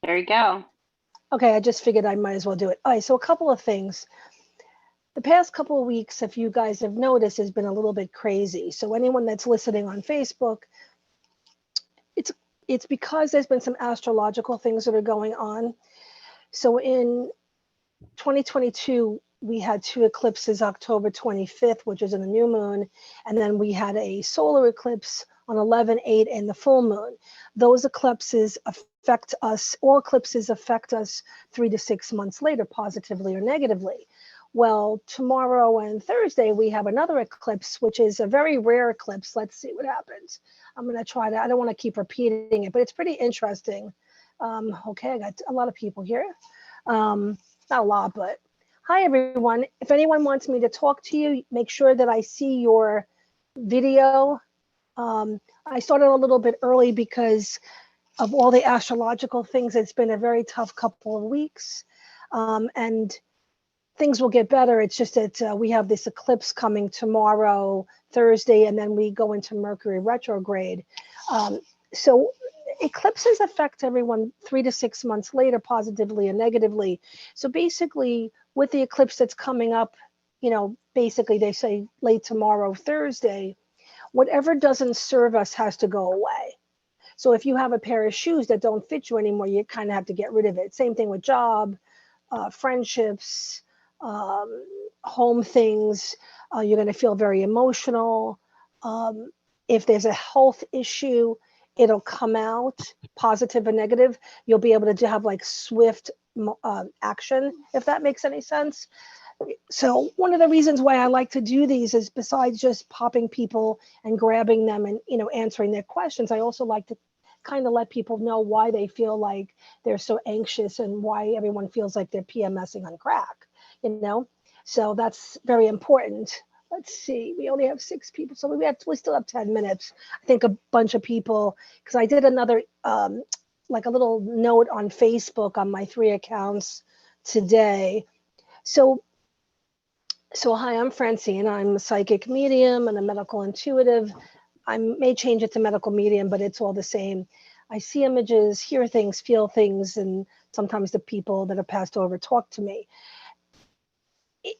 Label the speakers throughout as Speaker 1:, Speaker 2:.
Speaker 1: There you go.
Speaker 2: Okay, I just figured I might as well do it. All right, so a couple of things. The past couple of weeks, if you guys have noticed, has been a little bit crazy. So anyone that's listening on Facebook, it's because there's been some astrological things that are going on. So in 2022, we had two eclipses, October 25th, which is in the new moon, and then we had a solar eclipse on 11/8 and the full moon. Those eclipses affect us, all eclipses affect us 3 to 6 months later, positively or negatively. Well, tomorrow and Thursday, we have another eclipse, which is a very rare eclipse. Let's see what happens. I'm going to try to, I don't want to keep repeating it, but it's pretty interesting. Okay, I got a lot of people here. Not a lot, but hi, everyone. If anyone wants me to talk to you, make sure that I see your video. I started a little bit early because of all the astrological things. It's been a very tough couple of weeks, and things will get better. It's just that we have this eclipse coming tomorrow, Thursday, and then we go into Mercury retrograde. So eclipses affect everyone 3 to 6 months later, positively and negatively. So basically, with the eclipse that's coming up, basically they say late tomorrow, Thursday, whatever doesn't serve us has to go away. So if you have a pair of shoes that don't fit you anymore, you kind of have to get rid of it. Same thing with job, friendships, home things. You're going to feel very emotional. If there's a health issue, it'll come out, positive or negative. You'll be able to have like swift action, if that makes any sense. So one of the reasons why I like to do these is, besides just popping people and grabbing them and answering their questions, I also like to kind of let people know why they feel like they're so anxious and why everyone feels like they're PMSing on crack, So that's very important. Let's see, we only have 6 people, so we still have 10 minutes. I think a bunch of people, because I did another, like a little note on Facebook on my 3 accounts today. So hi, I'm Francine. I'm a psychic medium and a medical intuitive. I may change it to medical medium, but it's all the same. I see images, hear things, feel things, and sometimes the people that have passed over talk to me.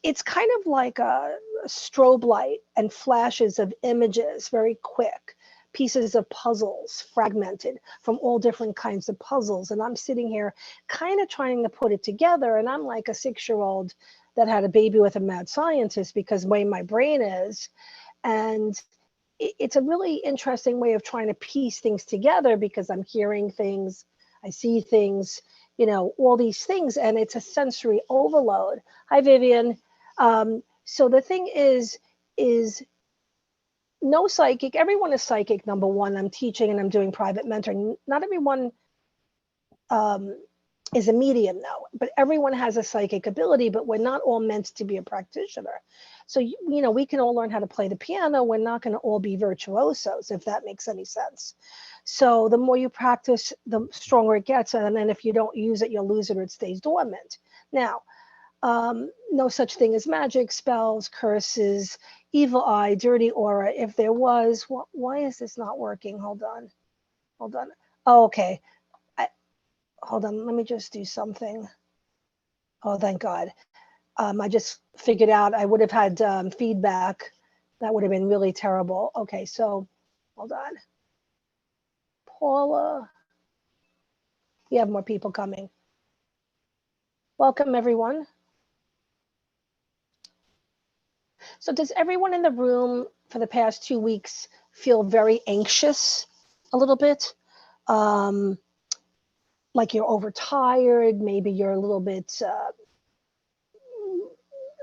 Speaker 2: It's kind of like a strobe light and flashes of images, very quick, pieces of puzzles, fragmented from all different kinds of puzzles. And I'm sitting here kind of trying to put it together. And I'm like a 6-year-old that had a baby with a mad scientist, because the way my brain is. And it's a really interesting way of trying to piece things together, because I'm hearing things, I see things, all these things, and it's a sensory overload. Hi, Vivian. So the thing is no psychic, everyone is psychic, number one. I'm teaching and I'm doing private mentoring. Not everyone is a medium though, but everyone has a psychic ability, but we're not all meant to be a practitioner. So, we can all learn how to play the piano. We're not going to all be virtuosos, if that makes any sense. So the more you practice, the stronger it gets. And then if you don't use it, you'll lose it or it stays dormant. Now, no such thing as magic, spells, curses, evil eye, dirty aura. If there was, why is this not working? Hold on. Oh, okay. Hold on, let me just do something. Oh, thank God. I just figured out I would have had feedback. That would have been really terrible. Okay, so hold on. Paula. We have more people coming. Welcome, everyone. So does everyone in the room for the past 2 weeks feel very anxious a little bit? Like you're overtired, maybe you're a little bit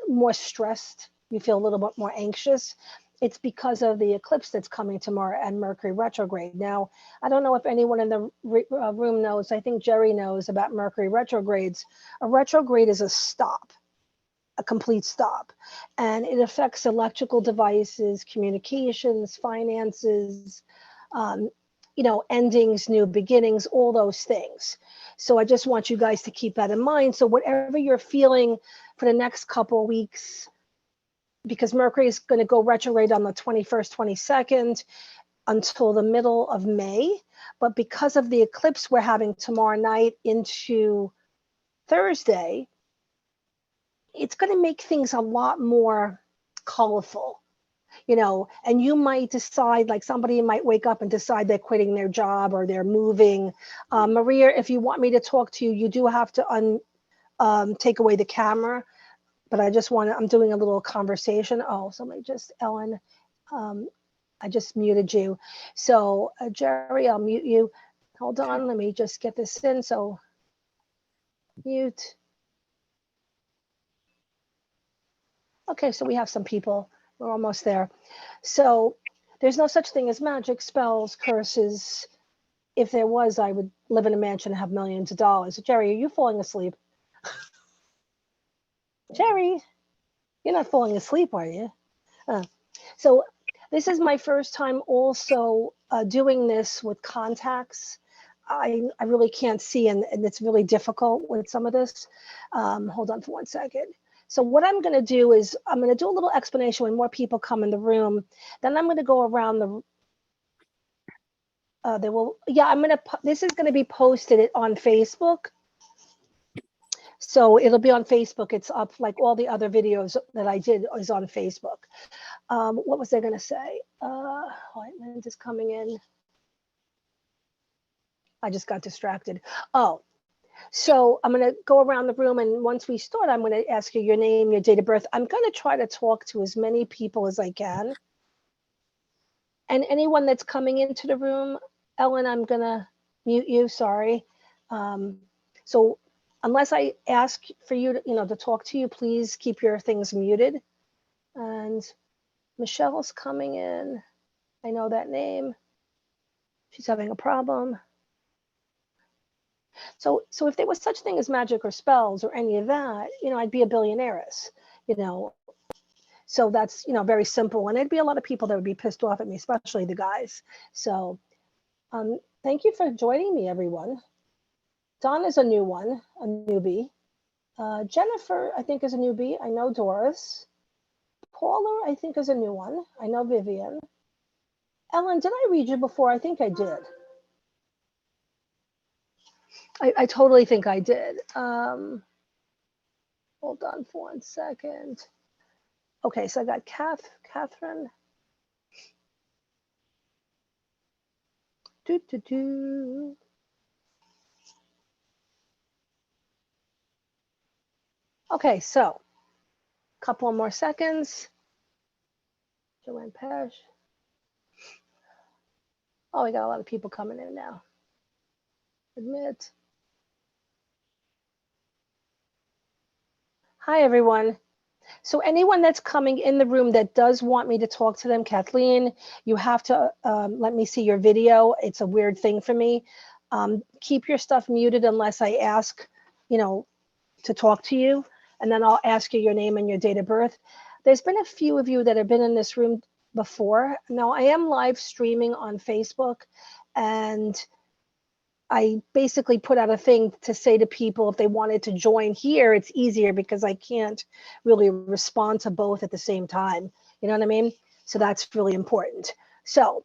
Speaker 2: more stressed, you feel a little bit more anxious. It's because of the eclipse that's coming tomorrow and Mercury retrograde. Now, I don't know if anyone in the room knows, I think Jerry knows about Mercury retrogrades. A retrograde is a stop, a complete stop, and it affects electrical devices, communications, finances, endings, new beginnings, all those things. So I just want you guys to keep that in mind. So whatever you're feeling for the next couple of weeks, because Mercury is going to go retrograde on the 21st, 22nd, until the middle of May. But because of the eclipse we're having tomorrow night into Thursday, it's going to make things a lot more colorful, and you might decide, like somebody might wake up and decide they're quitting their job or they're moving. Maria, if you want me to talk to you, you do have to take away the camera, but I'm doing a little conversation. Oh, somebody just, Ellen, I just muted you. So Jerry, I'll mute you. Hold on, let me just get this in. So mute. Okay, so we have some people. We're almost there. So there's no such thing as magic, spells, curses. If there was, I would live in a mansion and have millions of dollars. Jerry, are you falling asleep? Jerry, you're not falling asleep, are you? So this is my first time also doing this with contacts. I really can't see, and it's really difficult with some of this. Hold on for 1 second. So what I'm going to do is I'm going to do a little explanation when more people come in the room. Then I'm going to go around the. This is going to be posted on Facebook. So it'll be on Facebook. It's up like all the other videos that I did is on Facebook. What was I going to say? Linda's coming in. I just got distracted. Oh, so I'm going to go around the room, and once we start, I'm going to ask you your name, your date of birth. I'm going to try to talk to as many people as I can. And anyone that's coming into the room, Ellen, I'm going to mute you, sorry. So unless I ask for you to talk to you, please keep your things muted. And Michelle's coming in. I know that name. She's having a problem. So if there was such thing as magic or spells or any of that, I'd be a billionaireess, So that's, very simple. And there'd be a lot of people that would be pissed off at me, especially the guys. So thank you for joining me, everyone. Don is a new one, a newbie. Jennifer, I think, is a newbie. I know Doris. Paula, I think, is a new one. I know Vivian. Ellen, did I read you before? I think I did. I totally think I did. Hold on for 1 second. Okay, so I got Catherine. Okay, so a couple more seconds. Joanne Pesh. Oh, we got a lot of people coming in now. Admit. Hi, everyone. So anyone that's coming in the room that does want me to talk to them, Kathleen, you have to let me see your video. It's a weird thing for me. Keep your stuff muted unless I ask, to talk to you. And then I'll ask you your name and your date of birth. There's been a few of you that have been in this room before. Now, I am live streaming on Facebook, and I basically put out a thing to say to people if they wanted to join here, it's easier because I can't really respond to both at the same time. You know what I mean? So that's really important. So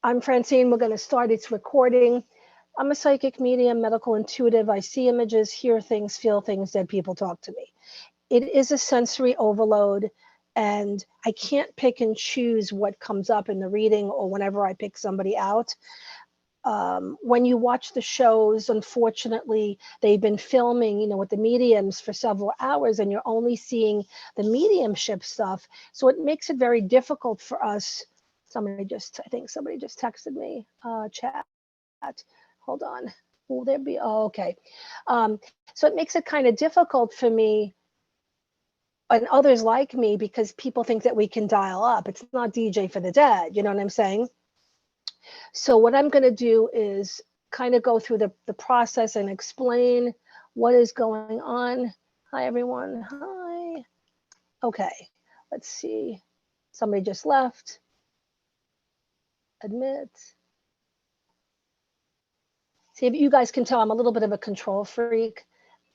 Speaker 2: I'm Francine. We're going to start. It's recording. I'm a psychic medium, medical intuitive. I see images, hear things, feel things, dead people talk to me. It is a sensory overload, and I can't pick and choose what comes up in the reading or whenever I pick somebody out. When you watch the shows, unfortunately, they've been filming, with the mediums for several hours, and you're only seeing the mediumship stuff. So it makes it very difficult for us. I think somebody just texted me, chat. Hold on. Will there be? Oh, okay. So it makes it kind of difficult for me and others like me because people think that we can dial up. It's not DJ for the dead. You know what I'm saying? So what I'm going to do is kind of go through the process and explain what is going on. Hi, everyone. Hi. Okay, let's see. Somebody just left. Admit. See, if you guys can tell, I'm a little bit of a control freak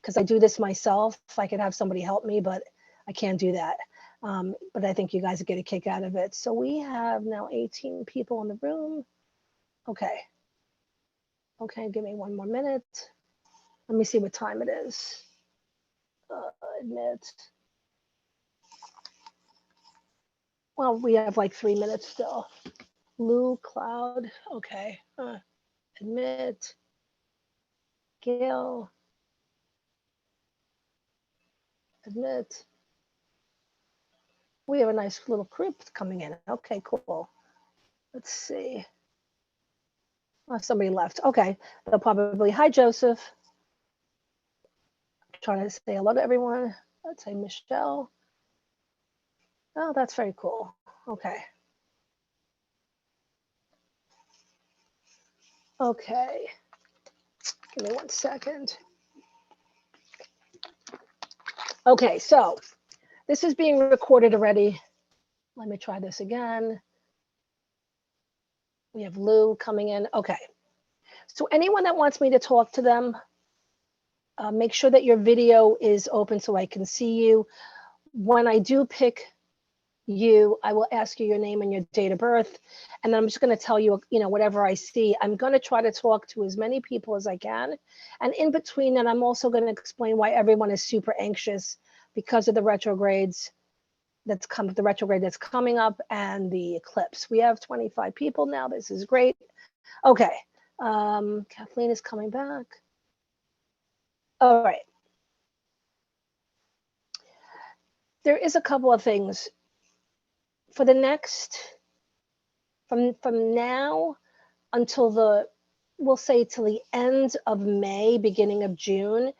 Speaker 2: because I do this myself. I could have somebody help me, but I can't do that. But I think you guys get a kick out of it. So we have now 18 people in the room. Okay. Okay, give me 1 more minute. Let me see what time it is. Admit. Well, we have like 3 minutes still. Lou, Cloud, okay. Admit. Gail. Admit. We have a nice little group coming in. Okay, cool. Let's see. Oh, somebody left. Okay, they'll probably, hi, Joseph. I'm trying to say hello to everyone. Let's say Michelle. Oh, that's very cool. Okay. Okay. Give me 1 second. Okay, so this is being recorded already. Let me try this again. We have Lou coming in. Okay. So anyone that wants me to talk to them, make sure that your video is open so I can see you. When I do pick you, I will ask you your name and your date of birth, and then I'm just going to tell you, whatever I see. I'm going to try to talk to as many people as I can, and in between that, I'm also going to explain why everyone is super anxious because of the retrogrades the retrograde that's coming up and the eclipse. We have 25 people now. This is great. Okay, Kathleen is coming back. All right. There is a couple of things for the next, from now until we'll say till the end of May, beginning of June,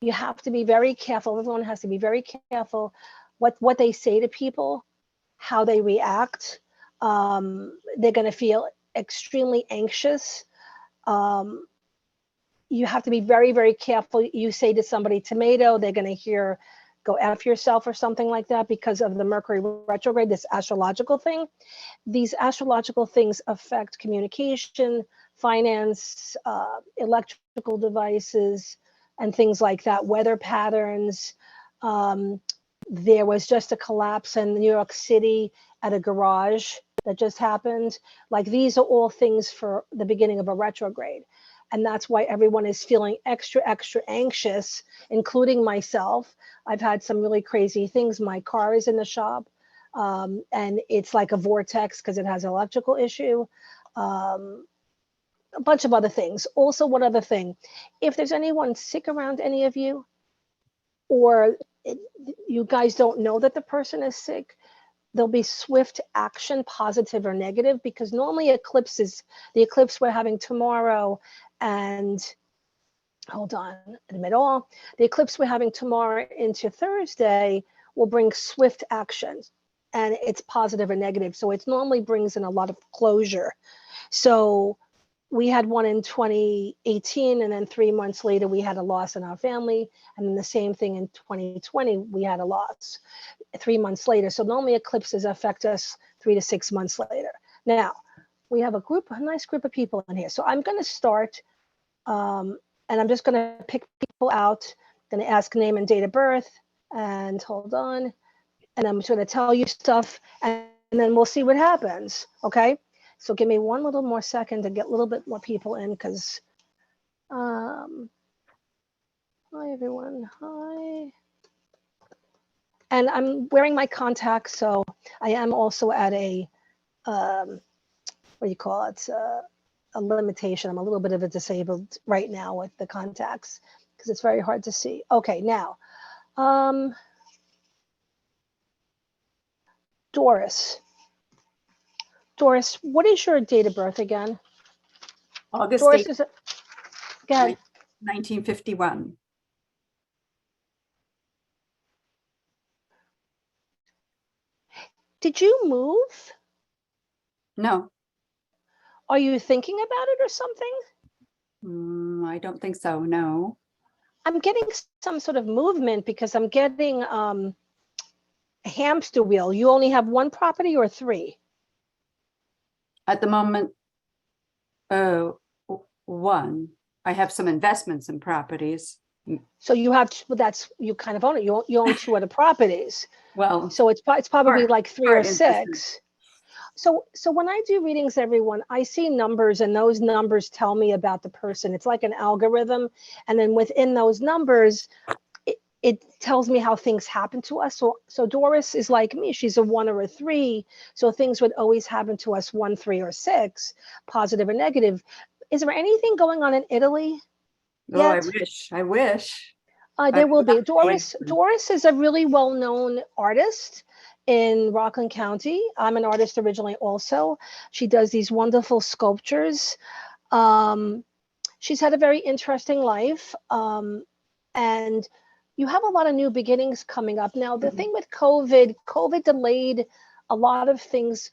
Speaker 2: you have to be very careful. Everyone has to be very careful what they say to people, how they react. They're going to feel extremely anxious. You have to be very, very careful. You say to somebody tomato, they're going to hear go F yourself or something like that because of the Mercury retrograde, this astrological thing. These astrological things affect communication, finance, electrical devices, and things like that, weather patterns. There was just a collapse in New York City at a garage that just happened. Like, these are all things for the beginning of a retrograde. And that's why everyone is feeling extra, extra anxious, including myself. I've had some really crazy things. My car is in the shop, and it's like a vortex because it has an electrical issue. A bunch of other things. Also, one other thing, if there's anyone sick around any of you, or you guys don't know that the person is sick, there'll be swift action, positive or negative, because normally the eclipse we're having tomorrow, and hold on, admit all, the eclipse we're having tomorrow into Thursday will bring swift action, and it's positive or negative. So it normally brings in a lot of closure. So we had one in 2018, and then 3 months later, we had a loss in our family. And then the same thing in 2020, we had a loss 3 months later. So normally eclipses affect us 3 to 6 months later. Now, we have a nice group of people in here. So I'm going to start, and I'm just going to pick people out, going to ask name and date of birth, and hold on. And I'm just going to tell you stuff, and then we'll see what happens, okay? So give me one little more second to get a little bit more people in, because, hi everyone, hi. And I'm wearing my contacts, so I am also at a, what do you call it, a limitation. I'm a little bit of a disabled right now with the contacts, because it's very hard to see. Okay, now, Doris, what is your date of birth again?
Speaker 1: August
Speaker 2: Doris
Speaker 1: 8th,
Speaker 2: is, go ahead.
Speaker 1: 1951.
Speaker 2: Did you move?
Speaker 1: No,
Speaker 2: Are you thinking about it or something?
Speaker 1: I don't think so. No.
Speaker 2: I'm getting some sort of movement, because I'm getting a hamster wheel. You only have one property or three?
Speaker 1: At the moment, one. I have some investments in properties.
Speaker 2: So you have, well, you kind of own it. You own two other properties.
Speaker 1: Well,
Speaker 2: So it's probably
Speaker 1: part-
Speaker 2: like 3 or
Speaker 1: part interesting.
Speaker 2: 6. So when I do readings, everyone, I see numbers, and those numbers tell me about the person. It's like an algorithm, and then within those numbers, it tells me how things happen to us. So Doris is like me. She's a 1 or a 3. So things would always happen to us 1, 3, or 6, positive or negative. Is there anything going on in Italy
Speaker 1: Oh,
Speaker 2: yet?
Speaker 1: I wish.
Speaker 2: There
Speaker 1: I'd
Speaker 2: will
Speaker 1: love
Speaker 2: be.
Speaker 1: to be
Speaker 2: Doris.
Speaker 1: interested.
Speaker 2: Doris is a really well-known artist in Rockland County. I'm an artist originally also. She does these wonderful sculptures. Um, she's had a very interesting life. And you have a lot of new beginnings coming up. Now, the thing with COVID delayed a lot of things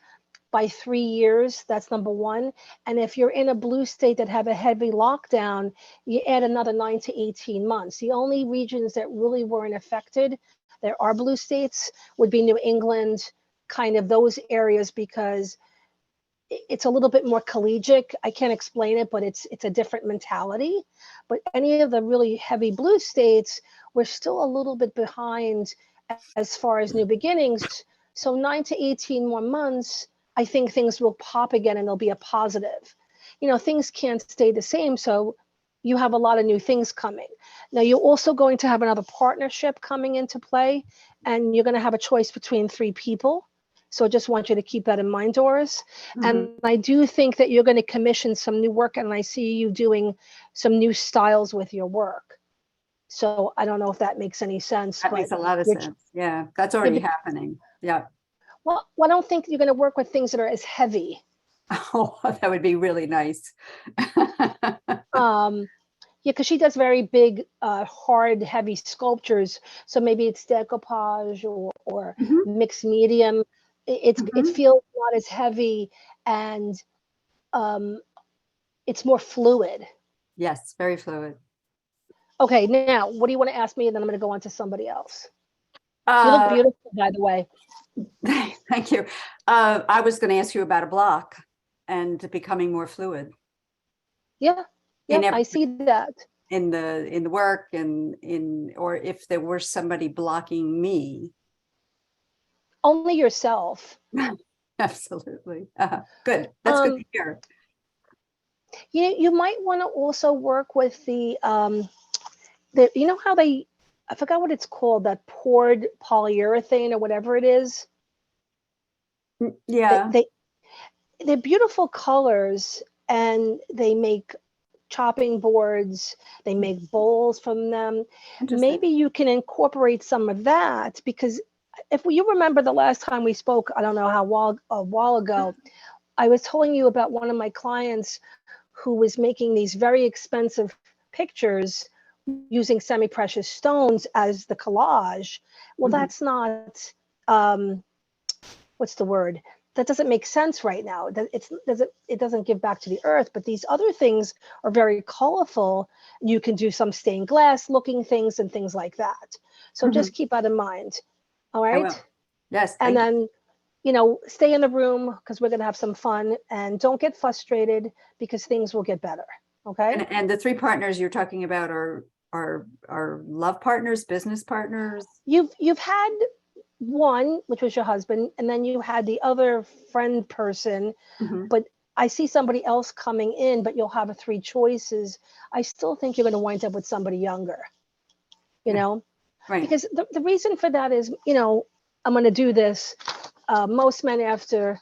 Speaker 2: by 3 years. That's number one. And if you're in a blue state that have a heavy lockdown, you add another 9 to 18 months. The only regions that really weren't affected, there are blue states, would be New England, kind of those areas, because it's a little bit more collegiate. I can't explain it, but it's a different mentality. But any of the really heavy blue states, we're still a little bit behind as far as new beginnings. So 9 to 18 more months, I think things will pop again and there'll be a positive. Things can't stay the same. So you have a lot of new things coming. Now, you're also going to have another partnership coming into play, and you're going to have a choice between 3 people. So I just want you to keep that in mind, Doris. And I do think that you're going to commission some new work, and I see you doing some new styles with your work. So I don't know if that makes any sense.
Speaker 1: That makes a lot of sense. Yeah, that's already happening. Yeah.
Speaker 2: Well, I don't think you're going to work with things that are as heavy.
Speaker 1: Oh, that would be really nice.
Speaker 2: Yeah, because she does very big, hard, heavy sculptures. So maybe it's decoupage or
Speaker 1: Mhm,
Speaker 2: mixed medium. It
Speaker 1: mhm.
Speaker 2: feels not as heavy, and um, it's more fluid.
Speaker 1: Yes, very fluid.
Speaker 2: Okay, now what do you want to ask me? And then I'm going to go on to somebody else. You look
Speaker 1: Uh,
Speaker 2: beautiful, by the way.
Speaker 1: Thank you. I was going to ask you about a block and becoming more fluid
Speaker 2: Yeah,
Speaker 1: in
Speaker 2: I see that.
Speaker 1: in the work and or if there were somebody blocking me.
Speaker 2: Only yourself.
Speaker 1: Absolutely. Good. That's good
Speaker 2: Um,
Speaker 1: to hear.
Speaker 2: you might want to also work with the how they, I forgot what it's called, that poured polyurethane or whatever it is. They,
Speaker 1: Yeah.
Speaker 2: they they're beautiful colors, and they make chopping boards, they make bowls from them.
Speaker 1: Interesting.
Speaker 2: Maybe you can incorporate some of that, because if you remember the last time we spoke, I don't know a while ago, I was telling you about one of my clients who was making these very expensive pictures using semi-precious stones as the collage. Well,
Speaker 1: Mhm.
Speaker 2: that's not, um, what's the word? That doesn't make sense right now. It doesn't give back to the earth. But these other things are very colorful. You can do some stained glass looking things and things like that. So
Speaker 1: Mhm.
Speaker 2: just keep that in mind. All
Speaker 1: I
Speaker 2: right.
Speaker 1: will. Yes,
Speaker 2: And
Speaker 1: thank you.
Speaker 2: then, stay in the room, because we're going to have some fun, and don't get frustrated, because things will get better. Okay.
Speaker 1: And the 3 partners you're talking about are love partners, business partners.
Speaker 2: You've had one, which was your husband, and then you had the other friend person,
Speaker 1: Mhm.
Speaker 2: but I see somebody else coming in, but you'll have 3 choices. I still think you're going to wind up with somebody younger, you
Speaker 1: Yeah.
Speaker 2: know,
Speaker 1: Right.
Speaker 2: because the reason for that is, I'm going to do this. Most men after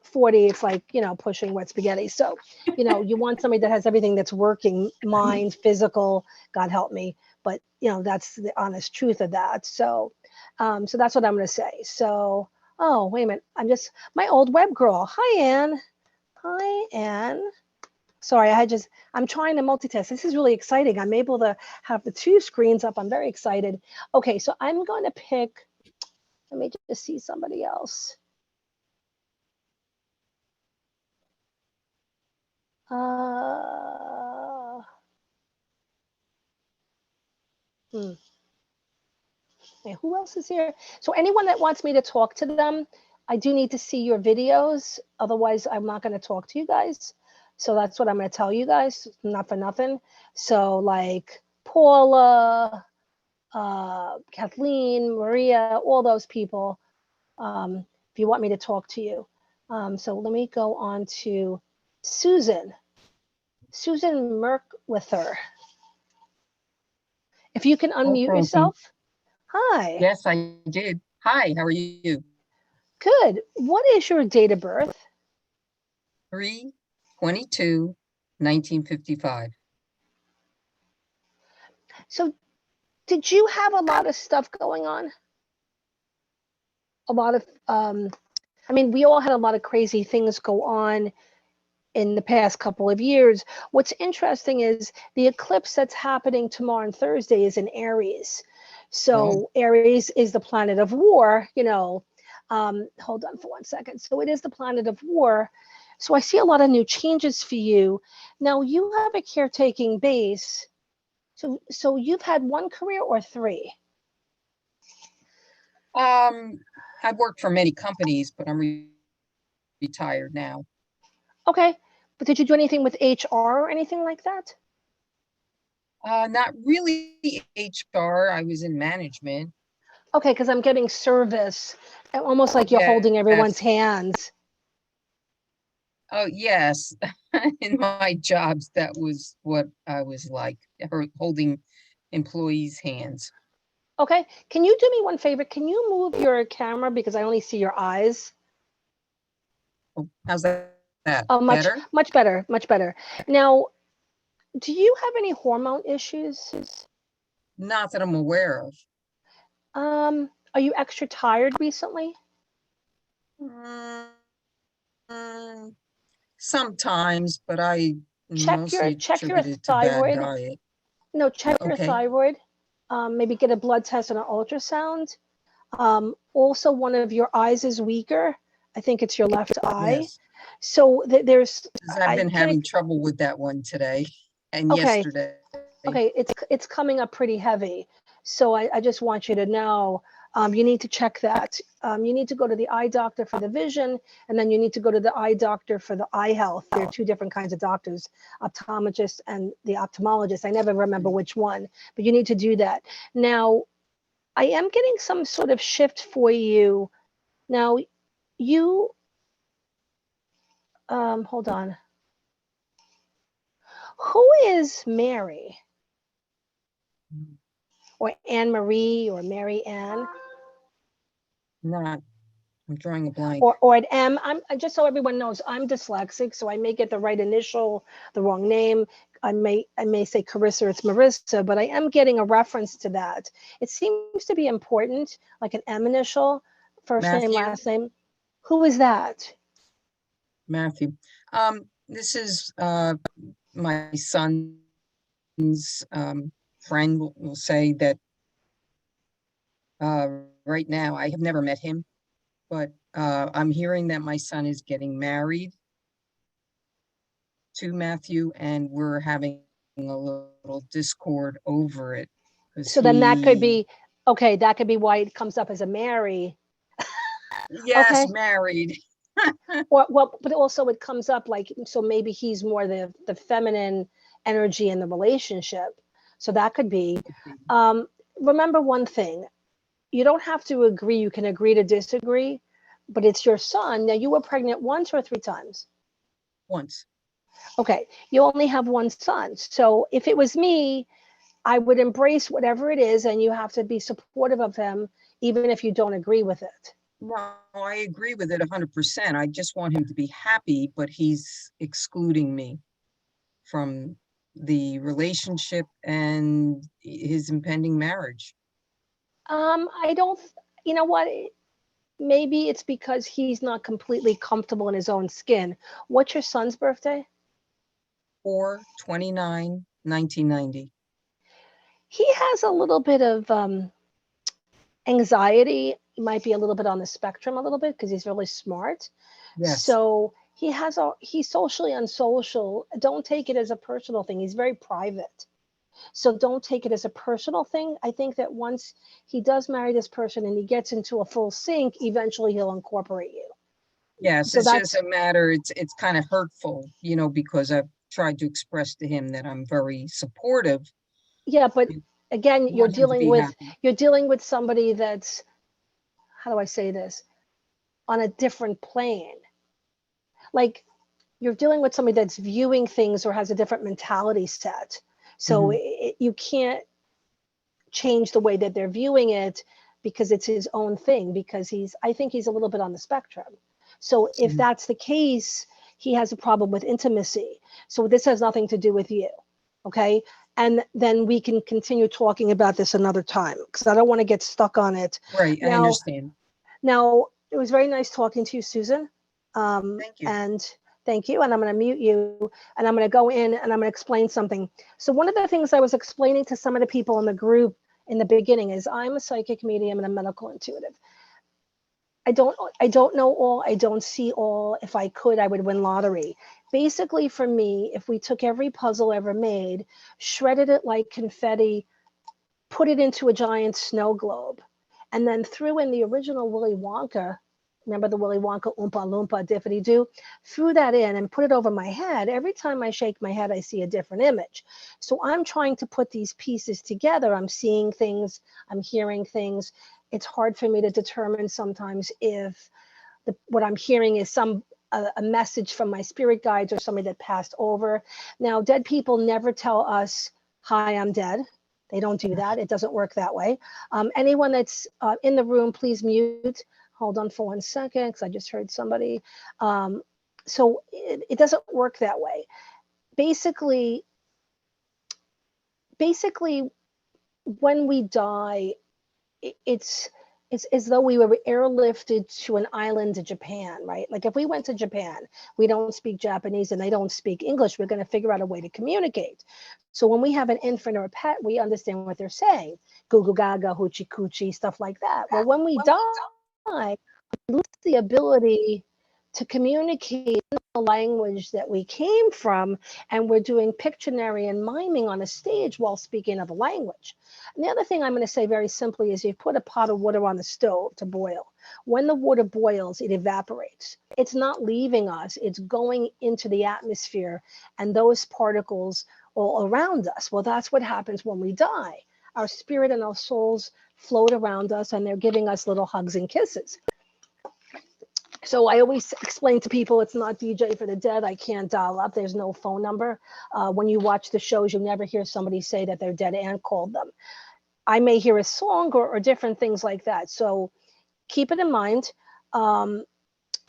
Speaker 2: 40, it's like, pushing wet spaghetti. So, you want somebody that has everything that's working, mind, physical, God help me. But, that's the honest truth of that. So, so that's what I'm going to say. So, oh, wait a minute. My old web girl. Hi, Anne. Hi, Anne. Sorry, I'm trying to multitask. This is really exciting. I'm able to have the 2 screens up. I'm very excited. Okay, so I'm going to pick, let me just see somebody else. Uh, hmm. Okay, who else is here? So anyone that wants me to talk to them, I do need to see your videos. Otherwise, I'm not going to talk to you guys. So that's what I'm going to tell you guys, not for nothing. So like Paula, Kathleen, Maria, all those people, if you want me to talk to you. So let me go on to Susan Merkwither. If you can
Speaker 3: Hi,
Speaker 2: unmute
Speaker 3: Francine.
Speaker 2: yourself. Hi.
Speaker 3: Yes, I did. Hi, how are you?
Speaker 2: Good. What is your date of birth?
Speaker 3: 3/22/1955.
Speaker 2: So did you have a lot of stuff going on? A lot of, I mean, we all had a lot of crazy things go on in the past couple of years. What's interesting is the eclipse that's happening tomorrow and Thursday is in Aries. So Aries is the planet of war, you know. Hold on for 1 second. So it is the planet of war. So I see a lot of new changes for you. Now you have a caretaking base. So you've had one career or three?
Speaker 3: I've worked for many companies, but I'm retired now.
Speaker 2: Okay. But did you do anything with HR or anything like that?
Speaker 3: Not really HR. I was in management.
Speaker 2: Okay, because I'm getting service, almost like you're holding everyone's
Speaker 3: Yes.
Speaker 2: hands.
Speaker 3: Oh, yes. In my jobs, that was what I was like, holding employees' hands.
Speaker 2: Okay, can you do me one favor? Can you move your camera because I only see your eyes?
Speaker 3: Oh, how's that?
Speaker 2: Oh, much,
Speaker 3: Better?
Speaker 2: much better, much better. Now, do you have any hormone issues?
Speaker 3: Not that I'm aware of.
Speaker 2: Are you extra tired recently?
Speaker 3: Mm, Sometimes, but I mostly
Speaker 2: Check your
Speaker 3: attribute it to bad
Speaker 2: thyroid.
Speaker 3: diet.
Speaker 2: No, check your
Speaker 3: Okay.
Speaker 2: thyroid. Maybe get a blood test and an ultrasound. Also, one of your eyes is weaker. I think it's your left eye.
Speaker 3: Yes,
Speaker 2: So there's,
Speaker 3: 'cause I've been having trouble with that one today and
Speaker 2: okay,
Speaker 3: yesterday.
Speaker 2: okay, it's coming up pretty heavy. So I just want you to know, you need to check that. You need to go to the eye doctor for the vision, and then you need to go to the eye doctor for the eye health. There are two different kinds of doctors, optometrist and the ophthalmologist. I never remember which one, but you need to do that. Now, I am getting some sort of shift for you. Now, you, hold on. Who is Mary or Anne Marie or Mary Ann
Speaker 3: Not, I'm drawing a blank.
Speaker 2: or at M? I'm just so everyone knows I'm dyslexic, so I may get the right initial, the wrong name. I may say Carissa, it's Marissa, but I am getting a reference to that. It seems to be important, like an M initial, first name,
Speaker 3: Matthew,
Speaker 2: last name. Who is that?
Speaker 3: Matthew. This is my son's friend will say that right now, I have never met him, but I'm hearing that my son is getting married to Matthew, and we're having a little discord over it because
Speaker 2: So then that could
Speaker 3: he,
Speaker 2: be, okay, that could be why it comes up as a Mary.
Speaker 3: yes,
Speaker 2: Okay.
Speaker 3: married.
Speaker 2: Or well, but also it comes up like, so maybe he's more the feminine energy in the relationship. So that could be. Remember one thing, you don't have to agree, you can agree to disagree, but it's your son. Now, you were pregnant once or three times?
Speaker 3: Once.
Speaker 2: Okay, you only have one son. So if it was me, I would embrace whatever it is, and you have to be supportive of him, even if you don't agree with it.
Speaker 3: No, I agree with it 100%. I just want him to be happy, but he's excluding me from the relationship and his impending marriage.
Speaker 2: I don't, you know what? Maybe it's because he's not completely comfortable in his own skin. What's your son's birthday?
Speaker 3: 4/29/1990.
Speaker 2: He has a little bit of anxiety. He might be a little bit on the spectrum a little bit because he's really smart.
Speaker 3: Yes.
Speaker 2: So he's socially unsocial. Don't take it as a personal thing. He's very private. So don't take it as a personal thing. I think that once he does marry this person and he gets into a full sync, eventually he'll incorporate you.
Speaker 3: Yes,
Speaker 2: So
Speaker 3: it's just
Speaker 2: that's,
Speaker 3: a matter, it's kind of hurtful, because I've tried to express to him that I'm very supportive.
Speaker 2: yeah, but again,
Speaker 3: want him to be happy.
Speaker 2: you're dealing with somebody that's, how do I say this, on a different plane. Like, you're dealing with somebody that's viewing things or has a different mentality set. So you can't change the way that they're viewing it because it's his own thing, because I think he's a little bit on the spectrum. So if that's the case, he has a problem with intimacy. So this has nothing to do with you. Okay. And then we can continue talking about this another time, because I don't want to get stuck on it.
Speaker 3: Right, I understand.
Speaker 2: Now, it was very nice talking to you, Susan.
Speaker 3: Thank you.
Speaker 2: And thank you. And I'm going to mute you, and I'm going to go in and I'm going to explain something. So one of the things I was explaining to some of the people in the group in the beginning is I'm a psychic medium and a medical intuitive. I don't know all, I don't see all. If I could, I would win lottery. Basically, for me, if we took every puzzle ever made, shredded it like confetti, put it into a giant snow globe, and then threw in the original Willy Wonka, remember the Willy Wonka Oompa Loompa Dippity Doo, threw that in and put it over my head. Every time I shake my head, I see a different image. So I'm trying to put these pieces together. I'm seeing things, I'm hearing things. It's hard for me to determine sometimes if what I'm hearing is a message from my spirit guides or somebody that passed over. Now, dead people never tell us, hi, I'm dead. They don't do that. It doesn't work that way. Anyone that's in the room, please mute. Hold on for 1 second, because I just heard somebody. So it doesn't work that way. Basically, when we die, it's as though we were airlifted to an island in Japan, right? Like if we went to Japan, we don't speak Japanese and they don't speak English, we're going to figure out a way to communicate. So when we have an infant or a pet, we understand what they're saying. Goo goo gaga, hoochie coochie, stuff like that. Well, when we die, we lose the ability to communicate in the language that we came from, and we're doing Pictionary and miming on a stage while speaking another language. And the other thing I'm going to say very simply is you put a pot of water on the stove to boil. When the water boils, it evaporates. It's not leaving us, it's going into the atmosphere and those particles all around us. Well, that's what happens when we die. Our spirit and our souls float around us and they're giving us little hugs and kisses. So I always explain to people, it's not DJ for the dead. I can't dial up. There's no phone number. When you watch the shows, you never hear somebody say that they're dead and called them. I may hear a song or different things like that. So keep it in mind. I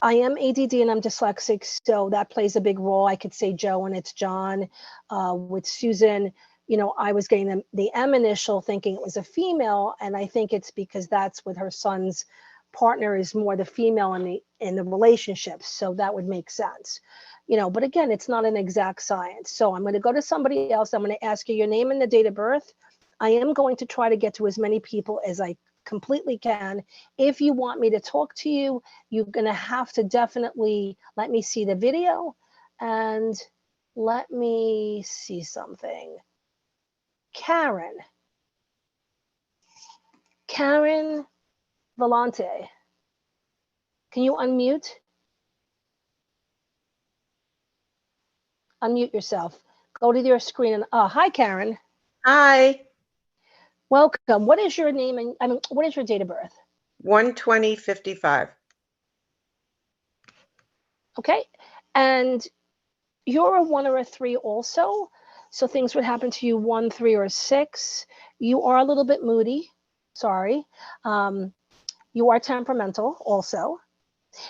Speaker 2: am ADD and I'm dyslexic, so that plays a big role. I could say Joe and it's John. With Susan, you know, I was getting the M initial thinking it was a female, and I think it's because that's with her son's partner is more the female in the relationship, so that would make sense, you know. But again, it's not an exact science. So I'm going to go to somebody else. I'm going to ask you your name and the date of birth. I am going to try to get to as many people as I completely can. If you want me to talk to you, you're going to have to definitely let me see the video, and let me see something. Karen Volante, can you unmute? Unmute yourself. Go to your screen and hi, Karen.
Speaker 4: Hi.
Speaker 2: Welcome. What is your name and what is your date of birth?
Speaker 4: 1/20/55.
Speaker 2: Okay. And you're a 1 or a 3 also. So things would happen to you 1, 3, or 6. You are a little bit moody. Sorry. You are temperamental also.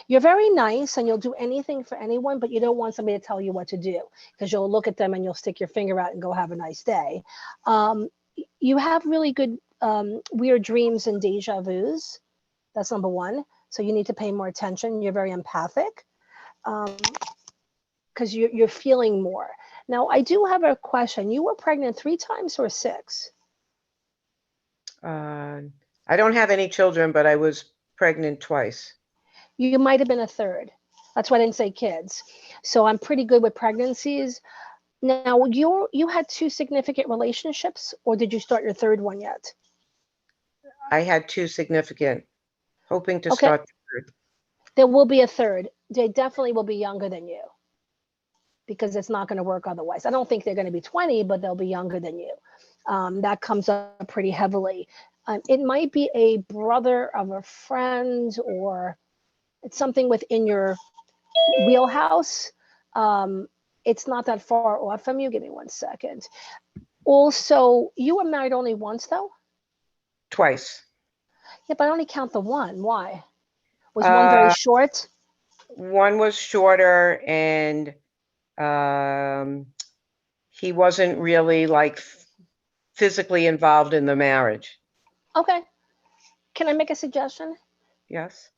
Speaker 2: You're very nice and you'll do anything for anyone, but you don't want somebody to tell you what to do, because you'll look at them and you'll stick your finger out and go have a nice day. You have really good weird dreams and deja vus. That's number 1. So you need to pay more attention. You're very empathic because you're feeling more. Now, I do have a question. You were pregnant 3 times or 6?
Speaker 4: I don't have any children, but I was pregnant twice.
Speaker 2: You might have been a 3rd. That's why I didn't say kids. So I'm pretty good with pregnancies. Now, you had 2 significant relationships, or did you start your 3rd one yet?
Speaker 4: I had 2 significant, hoping to
Speaker 2: Okay.
Speaker 4: start the 3rd.
Speaker 2: There will be a 3rd. They definitely will be younger than you, because it's not going to work otherwise. I don't think they're going to be 20, but they'll be younger than you. That comes up pretty heavily. It might be a brother of a friend, or it's something within your wheelhouse. It's not that far off from you. Give me 1 second. Also, you were married only once, though?
Speaker 4: Twice.
Speaker 2: Yeah, but I only count the one. Why? Was one very short?
Speaker 4: One was shorter, and he wasn't really like physically involved in the marriage.
Speaker 2: Okay. Can I make a suggestion?
Speaker 4: Yes.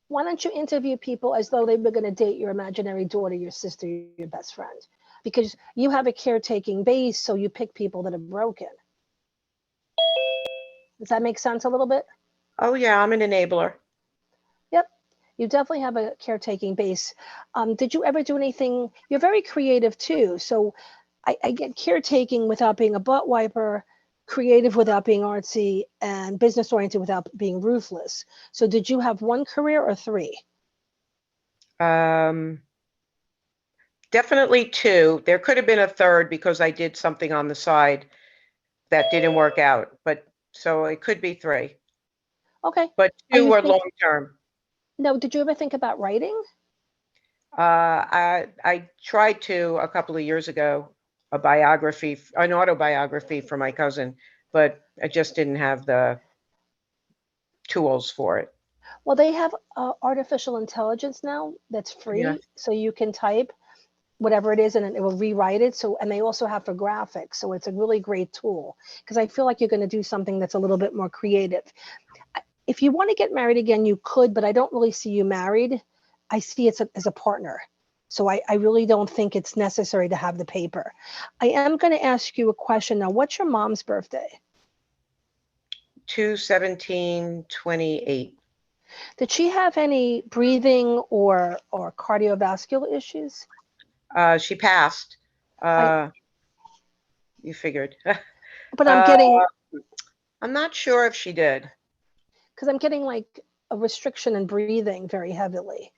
Speaker 2: Why don't you interview people as though they were going to date your imaginary daughter, your sister, your best friend? Because you have a caretaking base, so you pick people that are broken. Does that make sense a little bit?
Speaker 4: Oh yeah, I'm an enabler.
Speaker 2: Yep. You definitely have a caretaking base. Did you ever do anything? You're very creative too. So I get caretaking without being a butt wiper, creative without being artsy, and business oriented without being ruthless. So did you have one career or three?
Speaker 4: Definitely two. There could have been a third because I did something on the side that didn't work out, but so it could be three,
Speaker 2: Okay.
Speaker 4: but
Speaker 2: Are
Speaker 4: two
Speaker 2: you
Speaker 4: were
Speaker 2: think?
Speaker 4: long term.
Speaker 2: No, did you ever think about writing?
Speaker 4: I tried to a couple of years ago, an autobiography for my cousin, but I just didn't have the tools for it.
Speaker 2: Well, they have artificial intelligence now that's
Speaker 4: Yeah.
Speaker 2: free, so you can type whatever it is and it will rewrite it. So, and they also have for graphics, so it's a really great tool because I feel like you're going to do something that's a little bit more creative. If you want to get married again, you could, but I don't really see you married. I see it as a partner. So I really don't think it's necessary to have the paper. I am going to ask you a question now. What's your mom's birthday?
Speaker 4: 2/17/28.
Speaker 2: Did she have any breathing or cardiovascular issues?
Speaker 4: She passed.
Speaker 2: I,
Speaker 4: You figured.
Speaker 2: but I'm
Speaker 4: Uh,
Speaker 2: getting,
Speaker 4: I'm not sure if she did.
Speaker 2: because I'm getting like a restriction in breathing very heavily.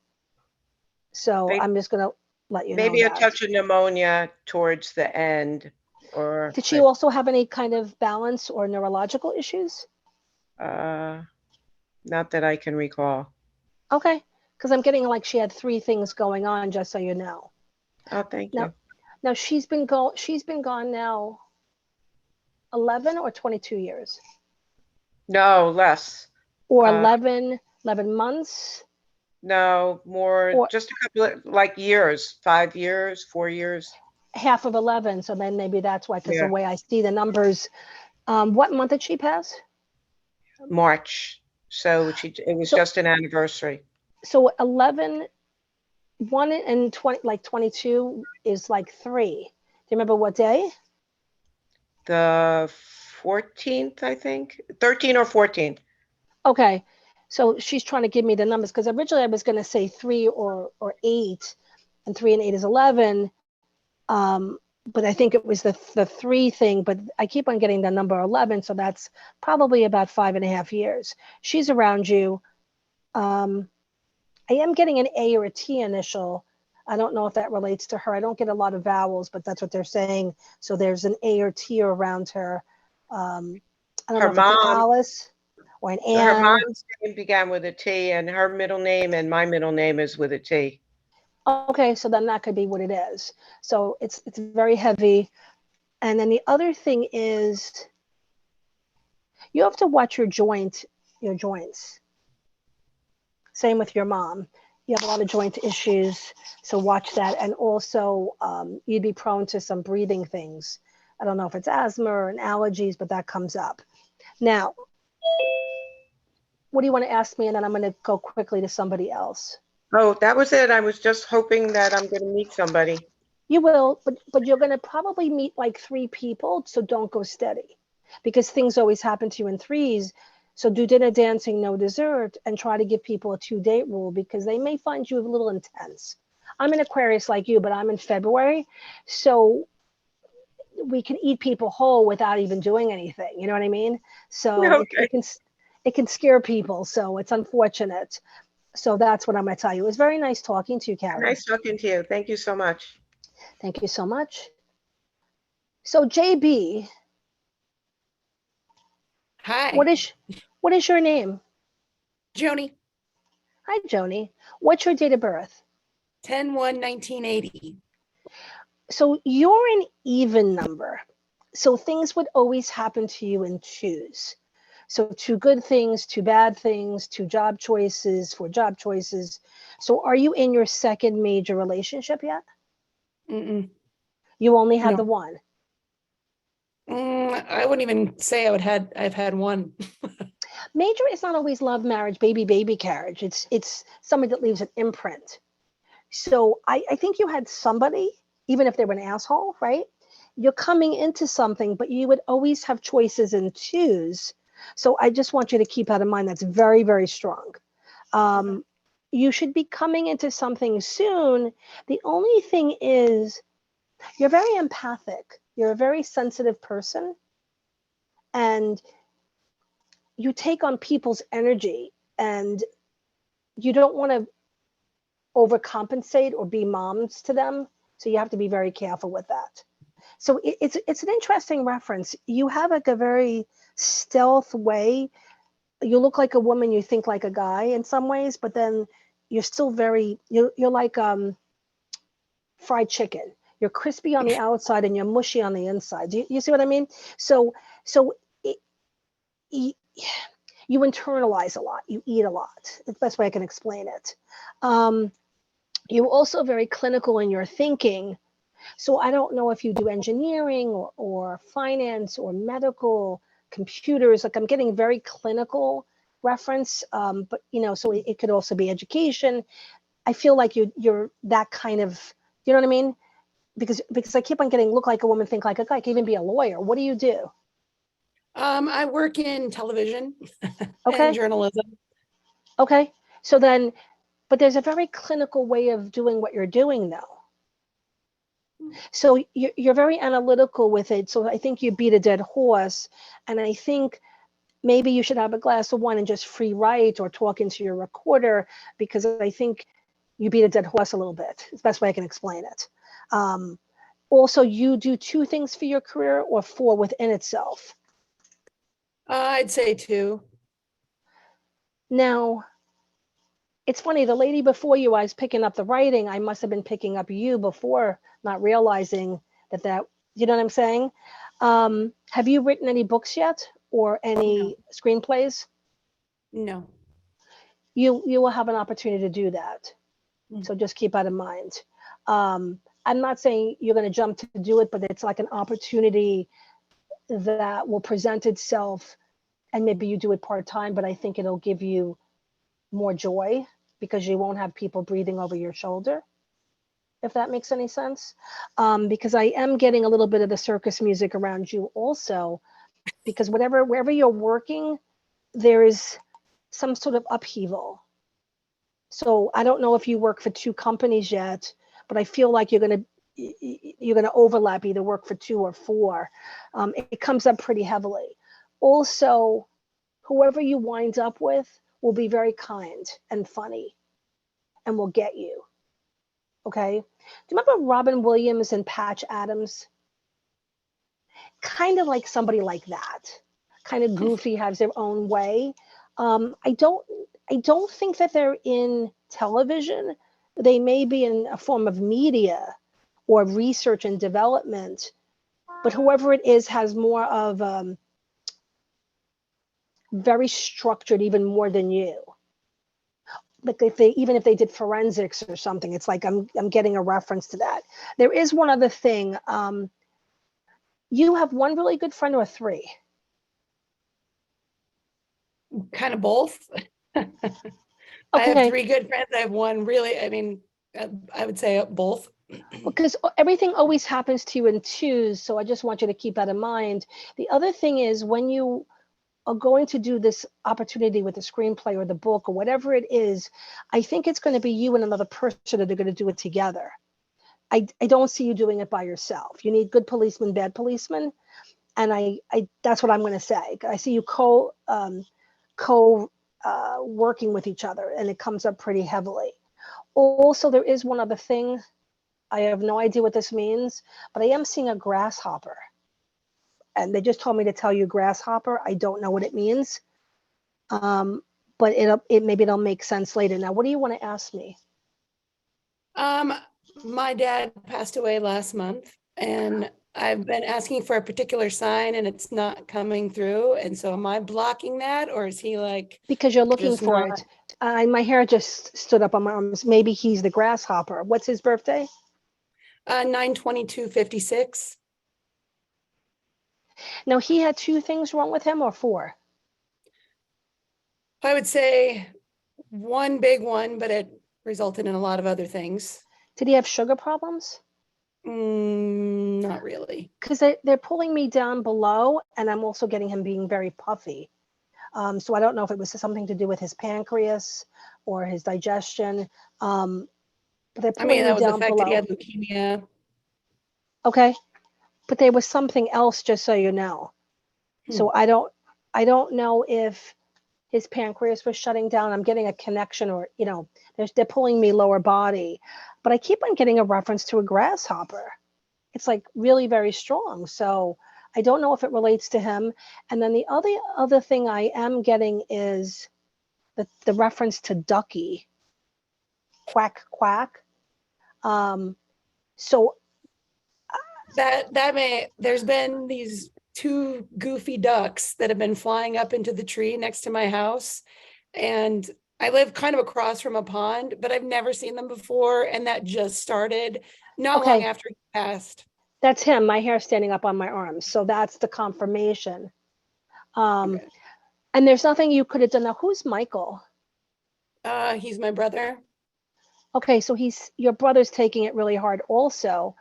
Speaker 2: So
Speaker 4: Maybe,
Speaker 2: I'm just going to let you know
Speaker 4: maybe a
Speaker 2: that.
Speaker 4: touch of pneumonia towards the end, or
Speaker 2: Did she also have any kind of balance or neurological issues?
Speaker 4: uh, not that I can recall.
Speaker 2: Okay, because I'm getting like she had three things going on, just so you know.
Speaker 4: Oh, thank
Speaker 2: Now,
Speaker 4: you.
Speaker 2: now she's been gone now 11 or 22 years,
Speaker 4: No, less.
Speaker 2: or
Speaker 4: Uh,
Speaker 2: 11 months,
Speaker 4: no, more,
Speaker 2: or
Speaker 4: just a couple of like years, 5 years, 4 years.
Speaker 2: half of 11. So then maybe that's why, because the
Speaker 4: Yeah,
Speaker 2: way I see the numbers. What month did she pass?
Speaker 4: March. So it was
Speaker 2: So
Speaker 4: just an anniversary.
Speaker 2: 11, 1 and 20, like 22 is like 3. Do you remember what day?
Speaker 4: The 14th, I think, 13 or 14.
Speaker 2: Okay, so she's trying to give me the numbers because originally I was going to say 3 or 8, and 3 and 8 is 11. But I think it was the 3 thing. But I keep on getting the number 11, so that's probably about 5.5 years. She's around you. I am getting an A or a T initial. I don't know if that relates to her. I don't get a lot of vowels, but that's what they're saying. So there's an A or T around her. I don't
Speaker 4: Her
Speaker 2: know if it's an
Speaker 4: mom,
Speaker 2: Alice or an
Speaker 4: her
Speaker 2: Ann.
Speaker 4: mom's name began with a T, and her middle name and my middle name is with a T.
Speaker 2: Okay, so then that could be what it is. So it's very heavy. And then the other thing is you have to watch your joints. Same with your mom. You have a lot of joint issues, so watch that. And also, you'd be prone to some breathing things. I don't know if it's asthma or allergies, but that comes up. Now, what do you want to ask me? And then I'm going to go quickly to somebody else.
Speaker 4: Oh, that was it. I was just hoping that I'm going to meet somebody.
Speaker 2: You will, but you're going to probably meet like 3 people, so don't go steady because things always happen to you in threes. So do dinner, dancing, no dessert, and try to give people a 2-date rule because they may find you a little intense. I'm an Aquarius like you, but I'm in February, so we can eat people whole without even doing anything. You know what I mean? So
Speaker 4: Okay.
Speaker 2: it can scare people. So it's unfortunate. So that's what I'm going to tell you. It was very nice talking to you, Karen.
Speaker 4: Nice talking to you. Thank you so much.
Speaker 2: Thank you so much. So JB, What
Speaker 5: Hi,
Speaker 2: is your name?
Speaker 5: Joni,
Speaker 2: Hi, Joni. What's your date of birth?
Speaker 5: 10/1/1980.
Speaker 2: So you're an even number. So things would always happen to you in twos. So two good things, two bad things, two job choices, four job choices. So are you in your second major relationship yet?
Speaker 5: Mm-mm.
Speaker 2: You only had
Speaker 5: No.
Speaker 2: the one.
Speaker 5: I wouldn't even say I've had one.
Speaker 2: Major is not always love, marriage, baby carriage. It's somebody that leaves an imprint. So I think you had somebody, even if they were an asshole, right? You're coming into something, but you would always have choices and twos. So I just want you to keep that in mind. That's very, very strong. Um, you should be coming into something soon. The only thing is, you're very empathic. You're a very sensitive person, and you take on people's energy, and you don't want to overcompensate or be moms to them. So you have to be very careful with that. So it's an interesting reference. You have like a very stealth way. You look like a woman, you think like a guy in some ways, but then you're still very you're like fried chicken. You're crispy on the outside and you're mushy on the inside. You see what I mean? So it, you, you internalize a lot. You eat a lot. It's the best way I can explain it. You're also very clinical in your thinking. So I don't know if you do engineering or finance or medical, computers. Like I'm getting very clinical reference, but so it could also be education. I feel like you're that kind of, you know what I mean? Because I keep on getting look like a woman, think like a guy. I can even be a lawyer. What do you do?
Speaker 5: I work in television and
Speaker 2: Okay,
Speaker 5: journalism.
Speaker 2: okay. So then, but there's a very clinical way of doing what you're doing though. So you're very analytical with it. So I think you beat a dead horse. And I think maybe you should have a glass of wine and just free write or talk into your recorder, because I think you beat a dead horse a little bit. It's the best way I can explain it. Also, you do two things for your career or four within itself.
Speaker 5: I'd say two.
Speaker 2: Now, it's funny, the lady before you, I was picking up the writing. I must have been picking up you before, not realizing that, you know what I'm saying? Have you written any books yet or any screenplays?
Speaker 5: No.
Speaker 2: You will have an opportunity to do that. So just keep that in mind. I'm not saying you're going to jump to do it, but it's like an opportunity that will present itself, and maybe you do it part-time, but I think it'll give you more joy because you won't have people breathing over your shoulder, if that makes any sense. Because I am getting a little bit of the circus music around you also, because wherever you're working, there is some sort of upheaval. So I don't know if you work for two companies yet, but I feel like you're going to overlap, either work for two or four. It comes up pretty heavily. Also, whoever you wind up with will be very kind and funny and will get you. Okay. Do you remember Robin Williams and Patch Adams? Kind of like somebody like that, kind of goofy, has their own way. I don't think that they're in television. They may be in a form of media or research and development, but whoever it is has more of very structured, even more than you. Like even if they did forensics or something, it's like I'm getting a reference to that. There is one other thing. You have one really good friend or three?
Speaker 5: Kind of both. I have
Speaker 2: Okay.
Speaker 5: three good friends. I have one really, I would say both.
Speaker 2: Because everything always happens to you in twos, so I just want you to keep that in mind. The other thing is, when you are going to do this opportunity with the screenplay or the book or whatever it is, I think it's going to be you and another person that are going to do it together. I don't see you doing it by yourself. You need good policemen, bad policemen, and I that's what I'm going to say. I see you working with each other, and it comes up pretty heavily. Also, there is one other thing. I have no idea what this means, but I am seeing a grasshopper. and they just told me to tell you grasshopper. I don't know what it means. But maybe it'll make sense later. Now, what do you want to ask me?
Speaker 5: My dad passed away last month, and I've been asking for a particular sign and it's not coming through. And so am I blocking that, or is he like,
Speaker 2: Because you're looking
Speaker 5: just
Speaker 2: for
Speaker 5: not-
Speaker 2: it. My hair just stood up on my arms. Maybe he's the grasshopper. What's his birthday?
Speaker 5: 9/22/56?
Speaker 2: Now, he had 2 things wrong with him or 4?
Speaker 5: I would say one big one, but it resulted in a lot of other things.
Speaker 2: Did he have sugar problems?
Speaker 5: Not really.
Speaker 2: Because they're pulling me down below, and I'm also getting him being very puffy. So I don't know if it was something to do with his pancreas or his digestion. But they're
Speaker 5: I
Speaker 2: pulling
Speaker 5: mean,
Speaker 2: me
Speaker 5: that was the
Speaker 2: down
Speaker 5: fact that he
Speaker 2: below.
Speaker 5: had leukemia.
Speaker 2: Okay. But there was something else, just so you know. So I don't know if his pancreas was shutting down. I'm getting a connection, or, they're pulling me lower body, but I keep on getting a reference to a grasshopper. It's like really very strong. So I don't know if it relates to him. And then the other thing I am getting is the reference to ducky, quack, quack. So
Speaker 5: There's been these 2 goofy ducks that have been flying up into the tree next to my house. And I live kind of across from a pond, but I've never seen them before. And that just started not long
Speaker 2: Okay.
Speaker 5: after he passed.
Speaker 2: that's him, my hair standing up on my arms. So that's the confirmation.
Speaker 5: Okay.
Speaker 2: And there's nothing you could have done. Now, who's Michael?
Speaker 5: He's my brother.
Speaker 2: Okay, so your brother's taking it really hard also.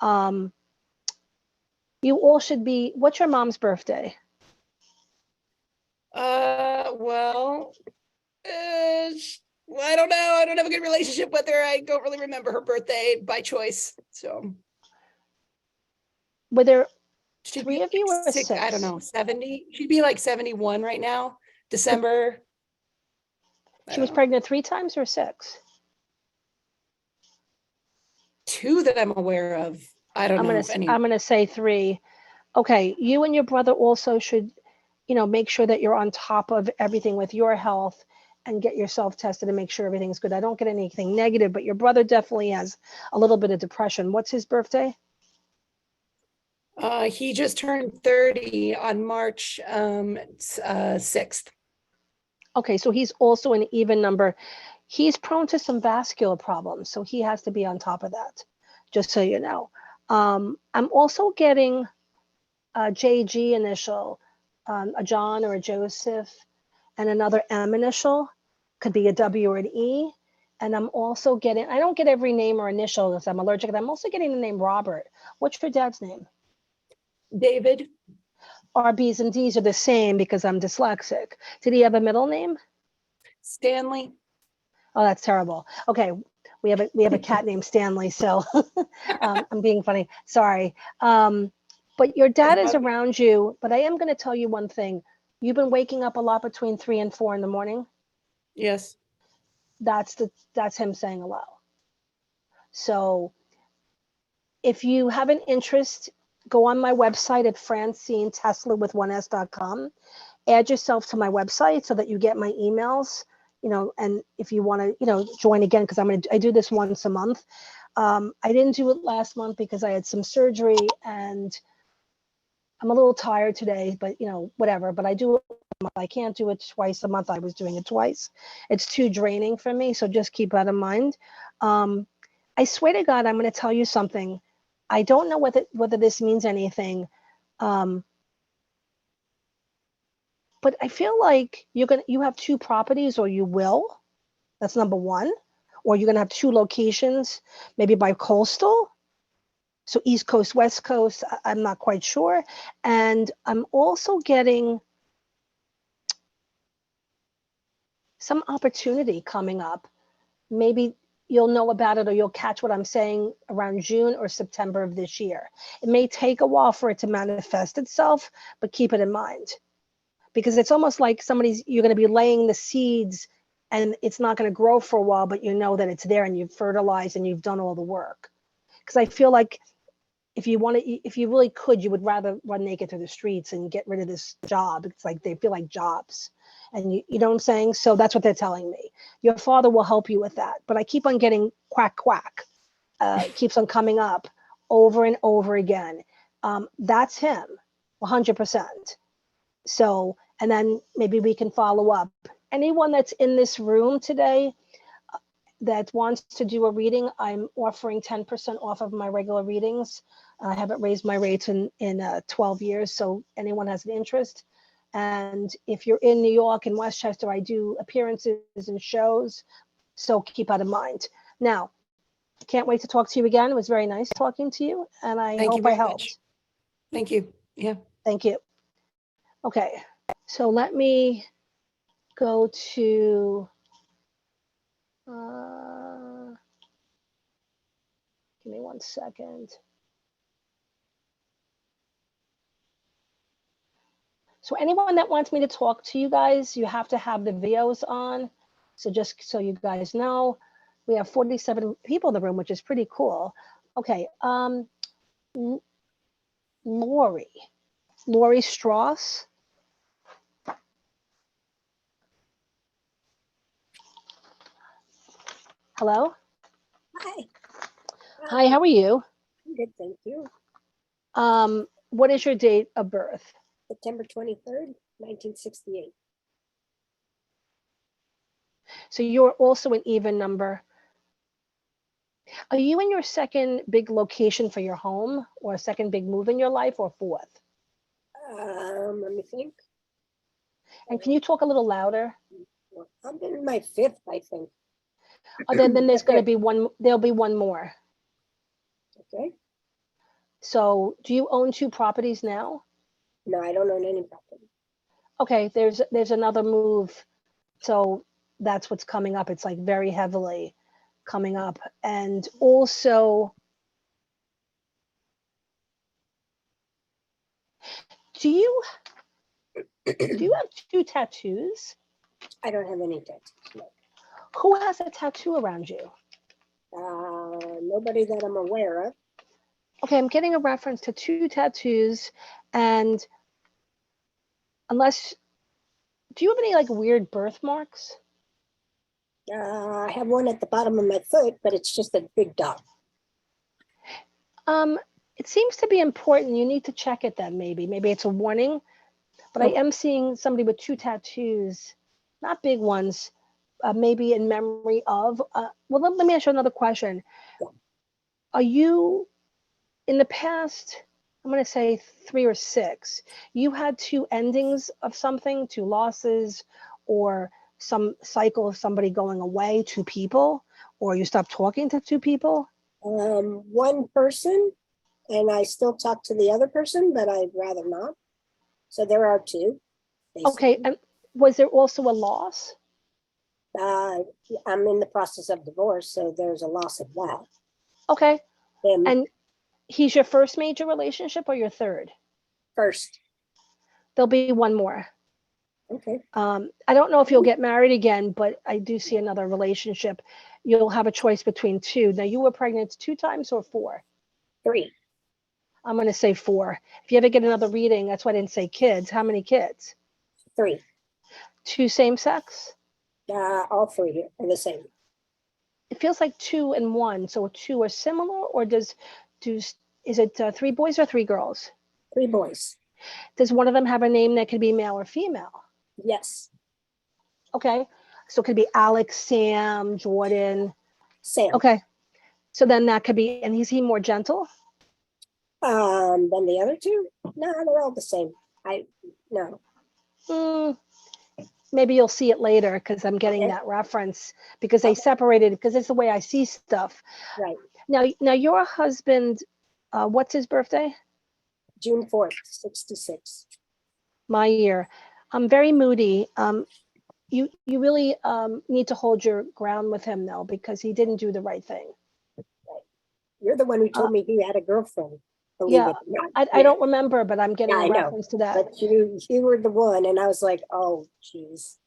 Speaker 2: You all should be, what's your mom's birthday?
Speaker 5: Well, I don't know. I don't have a good relationship with her. I don't really remember her birthday by choice. So
Speaker 2: Were there
Speaker 5: she'd
Speaker 2: 3
Speaker 5: be
Speaker 2: of you or
Speaker 5: like
Speaker 2: 6?
Speaker 5: I don't know, 70. She'd be like 71 right now. December.
Speaker 2: She was pregnant 3 times or 6?
Speaker 5: 2 that I'm aware of. I don't know if any.
Speaker 2: I'm gonna say 3. Okay, you and your brother also should, make sure that you're on top of everything with your health and get yourself tested and make sure everything's good. I don't get anything negative, but your brother definitely has a little bit of depression. What's his birthday?
Speaker 5: He just turned 30 on March 6th.
Speaker 2: Okay, so he's also an even number. He's prone to some vascular problems, so he has to be on top of that, just so you know. I'm also getting a JG initial, a John or a Joseph, and another M initial, could be a W or an E. And I'm also getting, I don't get every name or initial because I'm allergic, I'm also getting the name Robert. What's your dad's name?
Speaker 5: David.
Speaker 2: R, B's, and D's are the same because I'm dyslexic. Did he have a middle name?
Speaker 5: Stanley.
Speaker 2: Oh, that's terrible. Okay, we have a cat named Stanley, so I'm being funny. Sorry. But your dad is around you, but I am going to tell you one thing. You've been waking up a lot between 3 and 4 in the morning.
Speaker 5: Yes.
Speaker 2: That's him saying hello. So if you have an interest, go on my website at Francine Tesler with 1s.com. Add yourself to my website so that you get my emails, and if you want to, join again, because I do this once a month. I didn't do it last month because I had some surgery and I'm a little tired today, but whatever, but I do it. I can't do it twice a month. I was doing it twice. It's too draining for me. So just keep that in mind. I swear to God, I'm going to tell you something. I don't know whether this means anything. But I feel like you have 2 properties, or you will. That's number 1. Or you're going to have 2 locations, maybe by coastal. So East Coast, West Coast, I'm not quite sure. And I'm also getting some opportunity coming up. Maybe you'll know about it, or you'll catch what I'm saying around June or September of this year. It may take a while for it to manifest itself, but keep it in mind. Because it's almost like you're going to be laying the seeds and it's not going to grow for a while, but you know that it's there and you've fertilized and you've done all the work. Because I feel like if you want to, if you really could, you would rather run naked through the streets and get rid of this job. It's like they feel like jobs. And you know what I'm saying? So that's what they're telling me. Your father will help you with that. But I keep on getting quack, quack. It keeps on coming up over and over again. That's him, 100%. So, and then maybe we can follow up. Anyone that's in this room today that wants to do a reading, I'm offering 10% off of my regular readings. I haven't raised my rates in 12 years, so anyone has an interest. And if you're in New York and Westchester, I do appearances and shows, so keep that in mind. Now, can't wait to talk to you again. It was very nice talking to you, and I
Speaker 5: Thank you
Speaker 2: hope I
Speaker 5: very
Speaker 2: helped.
Speaker 5: much. Thank you. Yeah.
Speaker 2: Thank you. Okay, so let me go to, give me 1 second. So anyone that wants me to talk to you guys, you have to have the videos on. So just so you guys know, we have 47 people in the room, which is pretty cool. Okay, Lori Strauss. Hello.
Speaker 6: Hi,
Speaker 2: Hi, how are you?
Speaker 6: I'm good, thank you.
Speaker 2: What is your date of birth?
Speaker 6: September 23rd, 1968.
Speaker 2: So you're also an even number. Are you in your second big location for your home, or a second big move in your life, or fourth?
Speaker 6: Let me think.
Speaker 2: And can you talk a little louder?
Speaker 6: Well, I'm in my fifth, I think.
Speaker 2: Oh, then there's going to
Speaker 6: Okay.
Speaker 2: be one, there'll be one more.
Speaker 6: Okay.
Speaker 2: So do you own 2 properties now?
Speaker 6: No, I don't own any property.
Speaker 2: Okay, there's another move. So that's what's coming up. It's like very heavily coming up. And also, do you have 2 tattoos?
Speaker 6: I don't have any tattoos. No.
Speaker 2: Who has a tattoo around you?
Speaker 6: Nobody that I'm aware of.
Speaker 2: Okay, I'm getting a reference to 2 tattoos, and unless, do you have any like weird birthmarks?
Speaker 6: I have one at the bottom of my foot, but it's just a big dot.
Speaker 2: It seems to be important. You need to check it then, maybe. Maybe it's a warning, but I am seeing somebody with 2 tattoos, not big ones, maybe in memory of, well, let me ask you another question.
Speaker 6: Yeah.
Speaker 2: Are you, in the past, I'm going to say 3 or 6, you had 2 endings of something, 2 losses, or some cycle of somebody going away, 2 people, or you stopped talking to 2 people?
Speaker 6: One person, and I still talk to the other person, but I'd rather not. So there are 2.
Speaker 2: Okay,
Speaker 6: basically.
Speaker 2: and was there also a loss?
Speaker 6: I'm in the process of divorce, so there's a loss of that.
Speaker 2: Okay,
Speaker 6: Then
Speaker 2: and he's your first major relationship or your third?
Speaker 6: first,
Speaker 2: There'll be one more.
Speaker 6: okay.
Speaker 2: I don't know if you'll get married again, but I do see another relationship. You'll have a choice between 2. Now, you were pregnant 2 times or 4?
Speaker 6: 3,
Speaker 2: I'm going to say 4. If you ever get another reading, that's why I didn't say kids. How many kids?
Speaker 6: 3.
Speaker 2: 2 same sex?
Speaker 6: All 3 are the same.
Speaker 2: It feels like 2 and 1. So 2 are similar, or is it 3 boys or 3 girls?
Speaker 6: 3 boys.
Speaker 2: Does one of them have a name that could be male or female?
Speaker 6: Yes.
Speaker 2: Okay. So it could be Alex, Sam, Jordan.
Speaker 6: Sam.
Speaker 2: Okay. So then that could be, and is he more gentle?
Speaker 6: Than the other 2? No, they're all the same. No.
Speaker 2: Maybe you'll see it later, because I'm getting
Speaker 6: Okay.
Speaker 2: that reference, because they
Speaker 6: Okay.
Speaker 2: separated, because it's the way I see stuff.
Speaker 6: Right.
Speaker 2: Now your husband, what's his birthday?
Speaker 6: June 4th, 66.
Speaker 2: My year. I'm very moody. You really need to hold your ground with him, though, because he didn't do the right thing.
Speaker 6: Right. You're the one who told me he had a girlfriend. Believe
Speaker 2: Yeah,
Speaker 6: it or not.
Speaker 2: I don't remember, but I'm getting
Speaker 6: Yeah,
Speaker 2: a
Speaker 6: I know.
Speaker 2: reference to that.
Speaker 6: But you were the one, and I was like, oh, geez.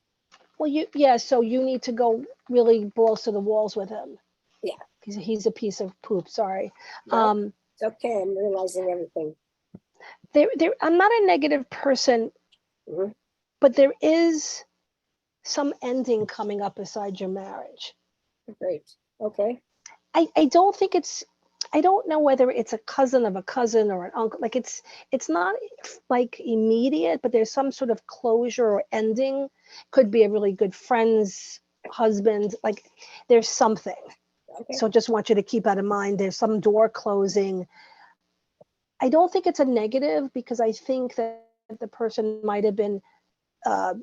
Speaker 2: Well, so you need to go really balls to the walls with him.
Speaker 6: Yeah.
Speaker 2: He's a piece of poop, sorry.
Speaker 6: No, it's It's okay. I'm realizing everything.
Speaker 2: I'm not a negative person,
Speaker 6: Mhm.
Speaker 2: but there is some ending coming up beside your marriage.
Speaker 6: Great. Okay.
Speaker 2: I don't think I don't know whether it's a cousin of a cousin or an uncle. Like it's not like immediate, but there's some sort of closure or ending. Could be a really good friend's husband. Like there's something.
Speaker 6: Okay.
Speaker 2: So just want you to keep that in mind. There's some door closing. I don't think it's a negative because I think that the person might have been uh,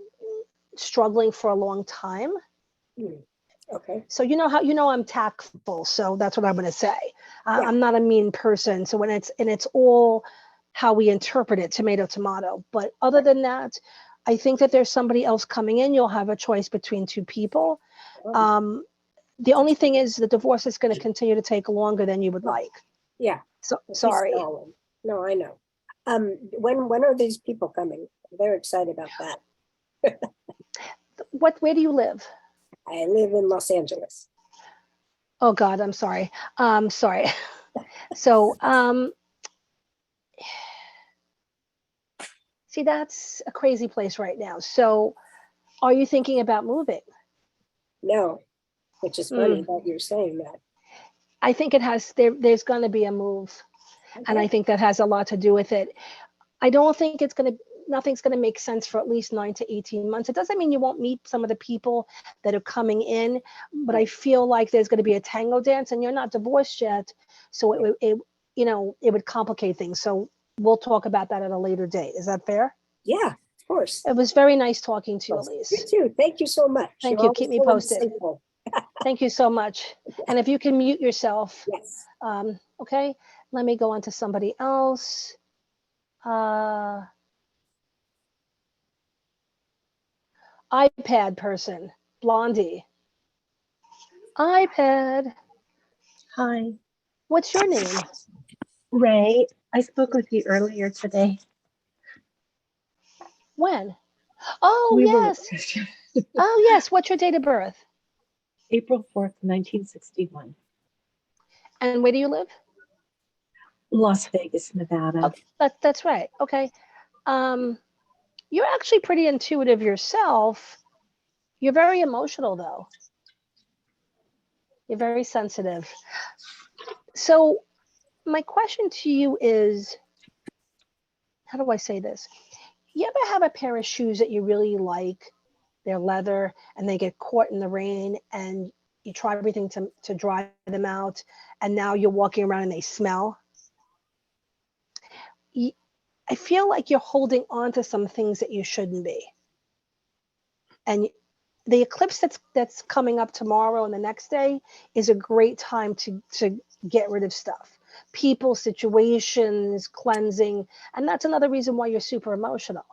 Speaker 2: struggling for a long time.
Speaker 6: Okay.
Speaker 2: So I'm tactful, so that's what I'm going to say.
Speaker 6: Yeah.
Speaker 2: I'm not a mean person. So when it's all how we interpret it, tomato, tomato. But other than that, I think that there's somebody else coming in. You'll have a choice between two people. The only thing is the divorce is going to continue to take longer than you would like.
Speaker 6: Yeah.
Speaker 2: So
Speaker 6: He's
Speaker 2: sorry.
Speaker 6: stalling. No, I know. When are these people coming? I'm very excited about that.
Speaker 2: Where do you live?
Speaker 6: I live in Los Angeles.
Speaker 2: Oh God, I'm sorry. Sorry. So, see, that's a crazy place right now. So, are you thinking about moving?
Speaker 6: No, which is funny that you're saying that.
Speaker 2: I think there's going to be a move. And I
Speaker 6: Okay.
Speaker 2: think that has a lot to do with it. I don't think nothing's going to make sense for at least 9 to 18 months. It doesn't mean you won't meet some of the people that are coming in, but I feel like there's going to be a tango dance and you're not divorced yet. So it would complicate things. So we'll talk about that at a later date. Is that fair?
Speaker 6: Yeah, of course.
Speaker 2: It was very nice talking to you,
Speaker 6: You
Speaker 2: Elise.
Speaker 6: too. Thank you so much.
Speaker 2: Thank
Speaker 6: You're
Speaker 2: you.
Speaker 6: always
Speaker 2: Keep me
Speaker 6: full of
Speaker 2: posted.
Speaker 6: insightful.
Speaker 2: Thank you so much. And if you can mute yourself,
Speaker 6: Yes.
Speaker 2: okay, let me go on to somebody else. iPad person, Blondie. iPad.
Speaker 7: Hi,
Speaker 2: What's your name?
Speaker 7: Ray. I spoke with you earlier today.
Speaker 2: When? Oh,
Speaker 7: We were
Speaker 2: yes. Oh, yes. What's your date of birth?
Speaker 7: April 4th, 1961,
Speaker 2: And where do you live?
Speaker 7: Las Vegas, Nevada.
Speaker 2: Oh, that's right. Okay. You're actually pretty intuitive yourself. You're very emotional, though. You're very sensitive. So my question to you is, how do I say this? You ever have a pair of shoes that you really like? They're leather and they get caught in the rain and you try everything to dry them out and now you're walking around and they smell. I feel like you're holding on to some things that you shouldn't be. And the eclipse that's coming up tomorrow and the next day is a great time to get rid of stuff. People, situations, cleansing. And that's another reason why you're super emotional.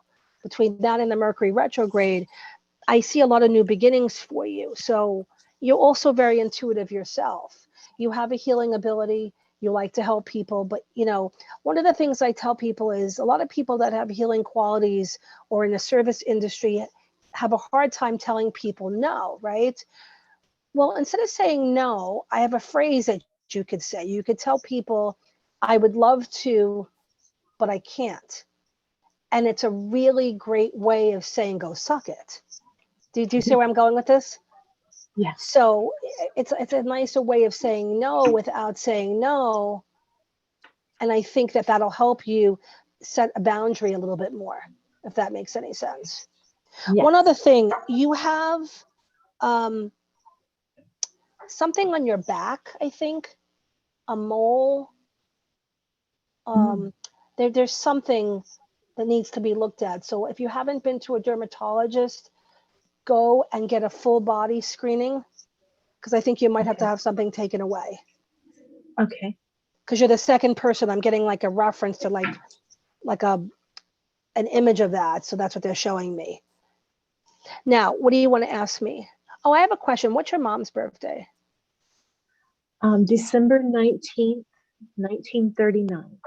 Speaker 2: Between that and the Mercury retrograde, I see a lot of new beginnings for you. So you're also very intuitive yourself. You have a healing ability. You like to help people. But, one of the things I tell people is a lot of people that have healing qualities or in the service industry have a hard time telling people no, right? Well, instead of saying no, I have a phrase that you could say. You could tell people, I would love to, but I can't. And it's a really great way of saying, go suck it. Do you see where I'm going with this?
Speaker 7: Yes.
Speaker 2: So it's a nicer way of saying no without saying no. And I think that that'll help you set a boundary a little bit more, if that makes any sense.
Speaker 7: Yes.
Speaker 2: One other thing, you have something on your back, I think, a mole. There's something that needs to be looked at. So if you haven't been to a dermatologist, go and get a full body screening because I think you might have to have something taken away.
Speaker 7: Okay.
Speaker 2: Because you're the second person I'm getting like a reference to like an image of that. So that's what they're showing me. Now, what do you want to ask me? Oh, I have a question. What's your mom's birthday?
Speaker 7: December 19th, 1939.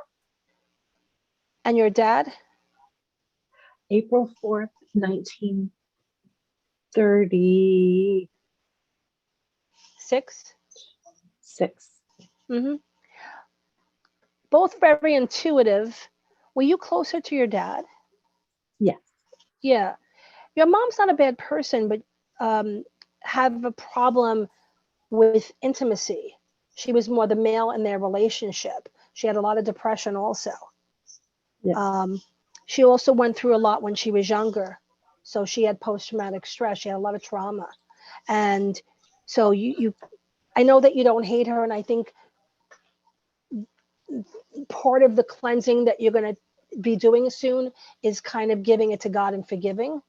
Speaker 2: And your dad?
Speaker 7: April 4th, 1936.
Speaker 2: 6? Mm-hmm. both very intuitive. Were you closer to your dad?
Speaker 7: Yes.
Speaker 2: Yeah. Your mom's not a bad person, but have a problem with intimacy. She was more the male in their relationship. She had a lot of depression also.
Speaker 7: Yes.
Speaker 2: She also went through a lot when she was younger. So she had post-traumatic stress. She had a lot of trauma. And so I know that you don't hate her. And I think part of the cleansing that you're going to be doing soon is kind of giving it to God and forgiving,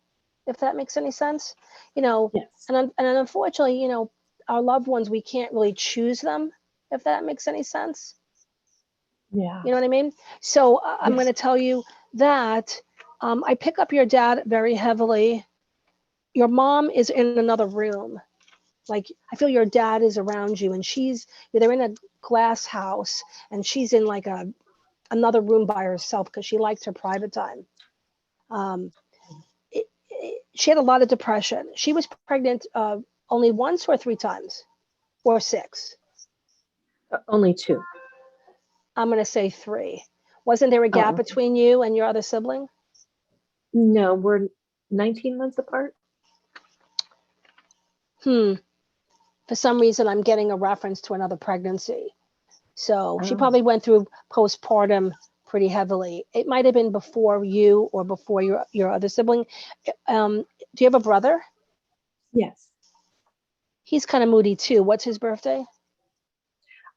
Speaker 2: if that makes any sense.
Speaker 7: Yes.
Speaker 2: And unfortunately, our loved ones, we can't really choose them, if that makes any sense.
Speaker 7: Yeah.
Speaker 2: You know what I mean? So I'm
Speaker 7: Yes.
Speaker 2: going to tell you that I pick up your dad very heavily. Your mom is in another room. Like, I feel your dad is around you, and they're in a glass house, and she's in like another room by herself because she liked her private time. She had a lot of depression. She was pregnant only once or 3 times or 6.
Speaker 7: Only 2.
Speaker 2: I'm going to say 3. Wasn't there a gap
Speaker 7: Oh.
Speaker 2: between you and your other sibling?
Speaker 7: No, we're 19 months apart.
Speaker 2: For some reason, I'm getting a reference to another pregnancy. So she
Speaker 7: Oh.
Speaker 2: probably went through postpartum pretty heavily. It might have been before you or before your other sibling. Do you have a brother?
Speaker 7: Yes.
Speaker 2: He's kind of moody too. What's his birthday?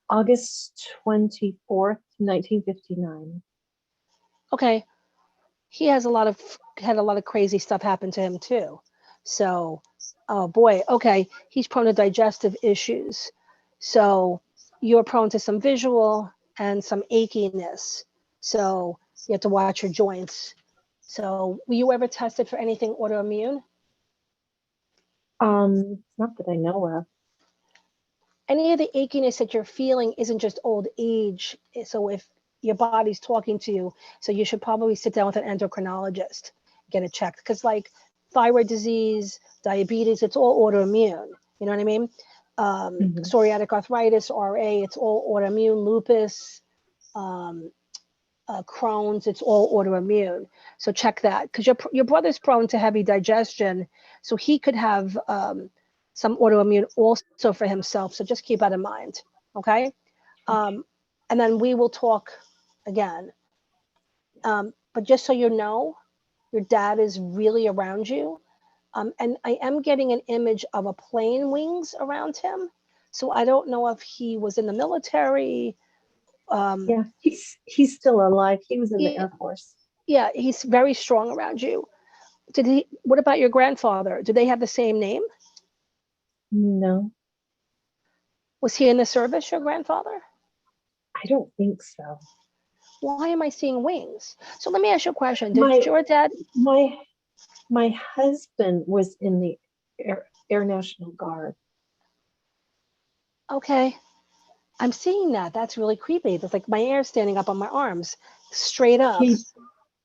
Speaker 7: August 24th, 1959.
Speaker 2: Okay. He has had a lot of crazy stuff happen to him too. So, oh boy. Okay. He's prone to digestive issues. So you're prone to some visual and some achiness. So you have to watch your joints. So were you ever tested for anything autoimmune?
Speaker 7: Not that I know of.
Speaker 2: Any of the achiness that you're feeling isn't just old age. So if your body's talking to you, so you should probably sit down with an endocrinologist, get it checked. Because like thyroid disease, diabetes, it's all autoimmune. You know what I mean? Psoriatic arthritis, RA, it's all autoimmune. Lupus, Crohn's, it's all autoimmune. So check that, because your brother's prone to heavy digestion, so he could have some autoimmune also for himself. So just keep that in mind, okay? And then we will talk again. But just so you know, your dad is really around you. And I am getting an image of a plane wings around him. So I don't know if he was in the military.
Speaker 7: Yeah, he's still alive. He was in the
Speaker 2: He-
Speaker 7: Air Force.
Speaker 2: Yeah, he's very strong around you. What about your grandfather? Do they have the same name?
Speaker 7: No,
Speaker 2: Was he in the service, your grandfather?
Speaker 7: I don't think so.
Speaker 2: Why am I seeing wings? So let me ask you a question.
Speaker 7: My
Speaker 2: Did your dad,
Speaker 7: my husband was in the Air National Guard.
Speaker 2: okay, I'm seeing that. That's really creepy. There's like my hair standing up on my arms, straight up.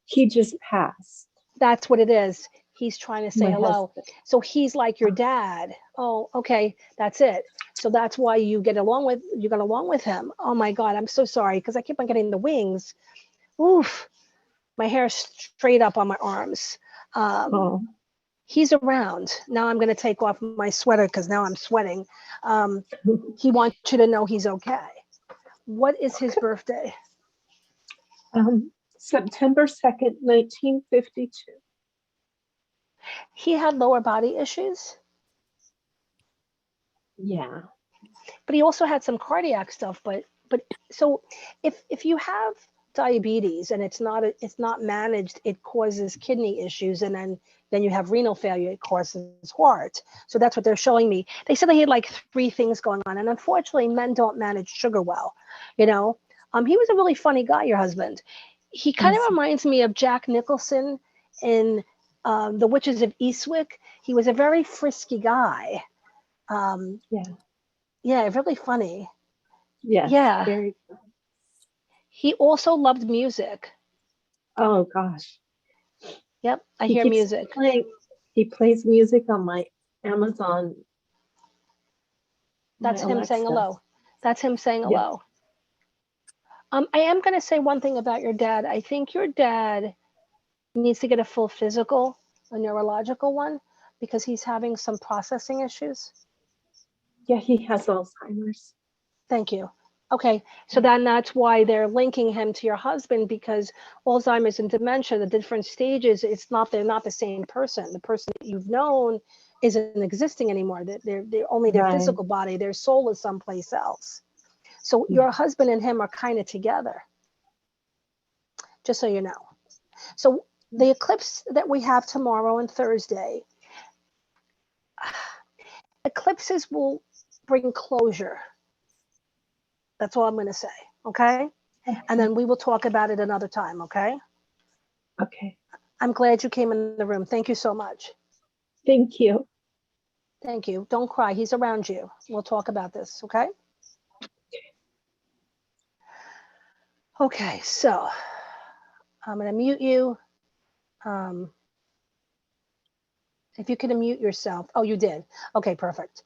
Speaker 7: He just passed.
Speaker 2: That's what it is. He's trying to say
Speaker 7: My
Speaker 2: hello.
Speaker 7: husband.
Speaker 2: So he's like your dad. Oh, okay. That's it. So that's why you got along with him. Oh my God. I'm so sorry, because I keep on getting the wings. Oof. My hair straight up on my arms.
Speaker 7: Oh,
Speaker 2: He's around. Now I'm going to take off my sweater because now I'm sweating. He wants you to know he's okay. What is his birthday?
Speaker 7: September 2nd, 1952.
Speaker 2: He had lower body issues,
Speaker 7: Yeah.
Speaker 2: but he also had some cardiac stuff. But so if you have diabetes and it's not managed, it causes kidney issues, and then you have renal failure, it causes heart. So that's what they're showing me. They said they had like 3 things going on, and unfortunately men don't manage sugar well. He was a really funny guy, your husband. He kind of
Speaker 7: Yes.
Speaker 2: reminds me of Jack Nicholson in The Witches of Eastwick. He was a very frisky guy. Yeah, really funny.
Speaker 7: Yes.
Speaker 2: Yeah.
Speaker 7: Very.
Speaker 2: He also loved music.
Speaker 7: Oh gosh.
Speaker 2: Yep, I
Speaker 7: He
Speaker 2: hear
Speaker 7: keeps
Speaker 2: music.
Speaker 7: playing. He plays music on my Amazon.
Speaker 2: That's him saying
Speaker 7: Alexa.
Speaker 2: hello. That's him saying
Speaker 7: Yeah.
Speaker 2: hello. I am going to say one thing about your dad. I think your dad needs to get a full physical, a neurological one, because he's having some processing issues.
Speaker 7: Yeah, he has Alzheimer's.
Speaker 2: Thank you. Okay, so then that's why they're linking him to your husband, because Alzheimer's and dementia, the different stages, they're not the same person. The person that you've known isn't existing anymore. They're only their
Speaker 7: Right.
Speaker 2: physical body, their soul is someplace else. So
Speaker 7: Yeah.
Speaker 2: your husband and him are kind of together, just so you know. So the eclipse that we have tomorrow and Thursday, eclipses will bring closure. That's all I'm going to say. Okay. And then we will talk about it another time. Okay.
Speaker 7: Okay.
Speaker 2: I'm glad you came in the room. Thank you so much.
Speaker 7: Thank you.
Speaker 2: Thank you. Don't cry. He's around you. We'll talk about this. Okay. Okay. So I'm going to mute you. If you could unmute yourself. Oh, you did. Okay, perfect.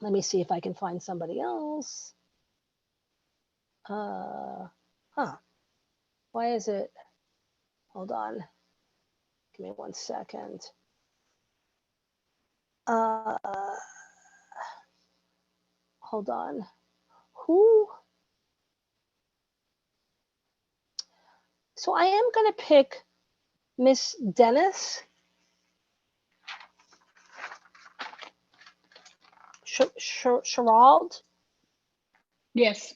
Speaker 2: Let me see if I can find somebody else. Why is it? Hold on. Give me 1 second. Hold on. Who? So I am going to pick Miss Dennis. Sherald?
Speaker 8: Yes,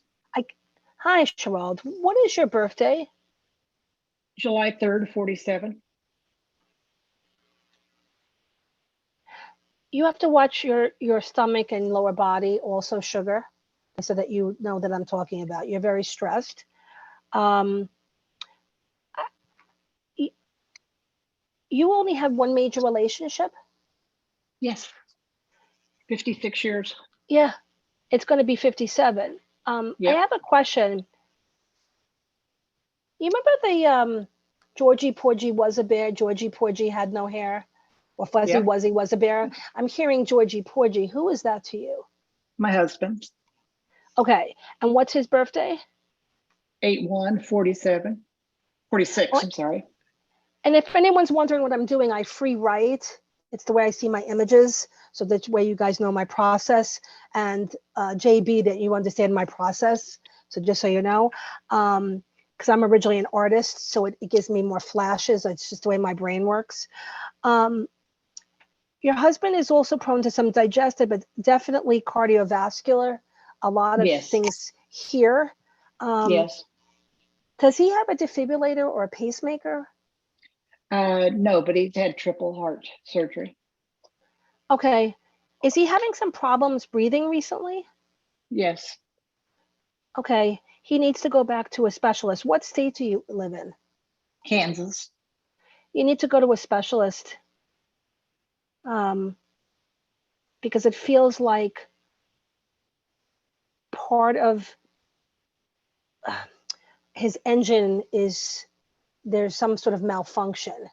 Speaker 2: Hi, Sherald. What is your birthday?
Speaker 8: July 3rd, 47.
Speaker 2: You have to watch your stomach and lower body, also sugar, so that you know that I'm talking about. You're very stressed. You only have one major relationship?
Speaker 8: Yes, 56 years.
Speaker 2: Yeah, it's going to be 57. I
Speaker 8: Yep.
Speaker 2: have a question. You remember the Georgie Porgy was a bear, Georgie Porgy had no hair? Or Fuzzy
Speaker 8: Yep.
Speaker 2: Wuzzy was a bear? I'm hearing Georgie Porgy. Who is that to you?
Speaker 8: My husband,
Speaker 2: Okay, and what's his birthday?
Speaker 8: 8/1/47, 46,
Speaker 2: Oh,
Speaker 8: I'm sorry.
Speaker 2: and if anyone's wondering what I'm doing, I free write. It's the way I see my images, so that way you guys know my process, and JB, that you understand my process. So just so you know, because I'm originally an artist, so it gives me more flashes. It's just the way my brain works. Your husband is also prone to some digestive, but definitely cardiovascular. A lot of
Speaker 8: Yes.
Speaker 2: things here.
Speaker 8: Yes.
Speaker 2: Does he have a defibrillator or a pacemaker?
Speaker 8: No, but he's had triple heart surgery.
Speaker 2: Okay. Is he having some problems breathing recently?
Speaker 8: Yes.
Speaker 2: Okay. He needs to go back to a specialist. What state do you live in?
Speaker 8: Kansas.
Speaker 2: You need to go to a specialist, because it feels like part of his engine there's some sort of malfunction,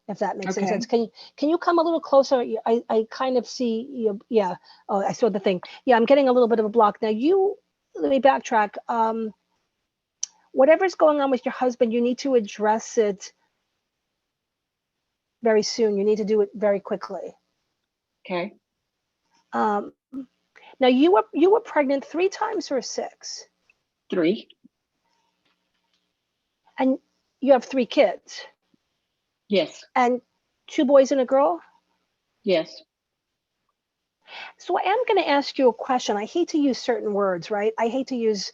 Speaker 2: if that makes any
Speaker 8: Okay.
Speaker 2: sense. Can you come a little closer? I kind of see you. Yeah. Oh, I saw the thing. Yeah, I'm getting a little bit of a block. Now let me backtrack. Whatever's going on with your husband, you need to address it very soon. You need to do it very quickly.
Speaker 8: Okay.
Speaker 2: Now you were pregnant 3 times or 6?
Speaker 8: 3.
Speaker 2: And you have 3 kids.
Speaker 8: Yes.
Speaker 2: And 2 boys and a girl?
Speaker 8: Yes.
Speaker 2: So I am going to ask you a question. I hate to use certain words, right? I hate to use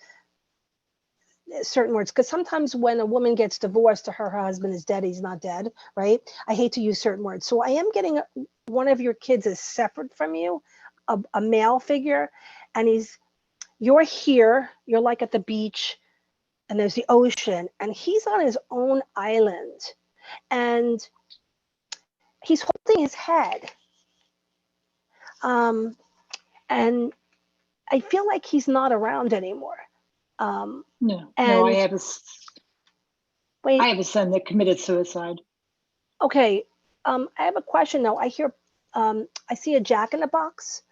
Speaker 2: certain words because sometimes when a woman gets divorced, her husband is dead, he's not dead, right? I hate to use certain words. So I am getting one of your kids is separate from you, a male figure, and you're here, you're like at the beach, and there's the ocean, and he's on his own island, and he's holding his head. And I feel like he's not around anymore.
Speaker 8: No. No,
Speaker 2: And
Speaker 8: I have
Speaker 2: wait,
Speaker 8: a son that committed suicide.
Speaker 2: okay. I have a question though. I hear, I see a Jack in the Box,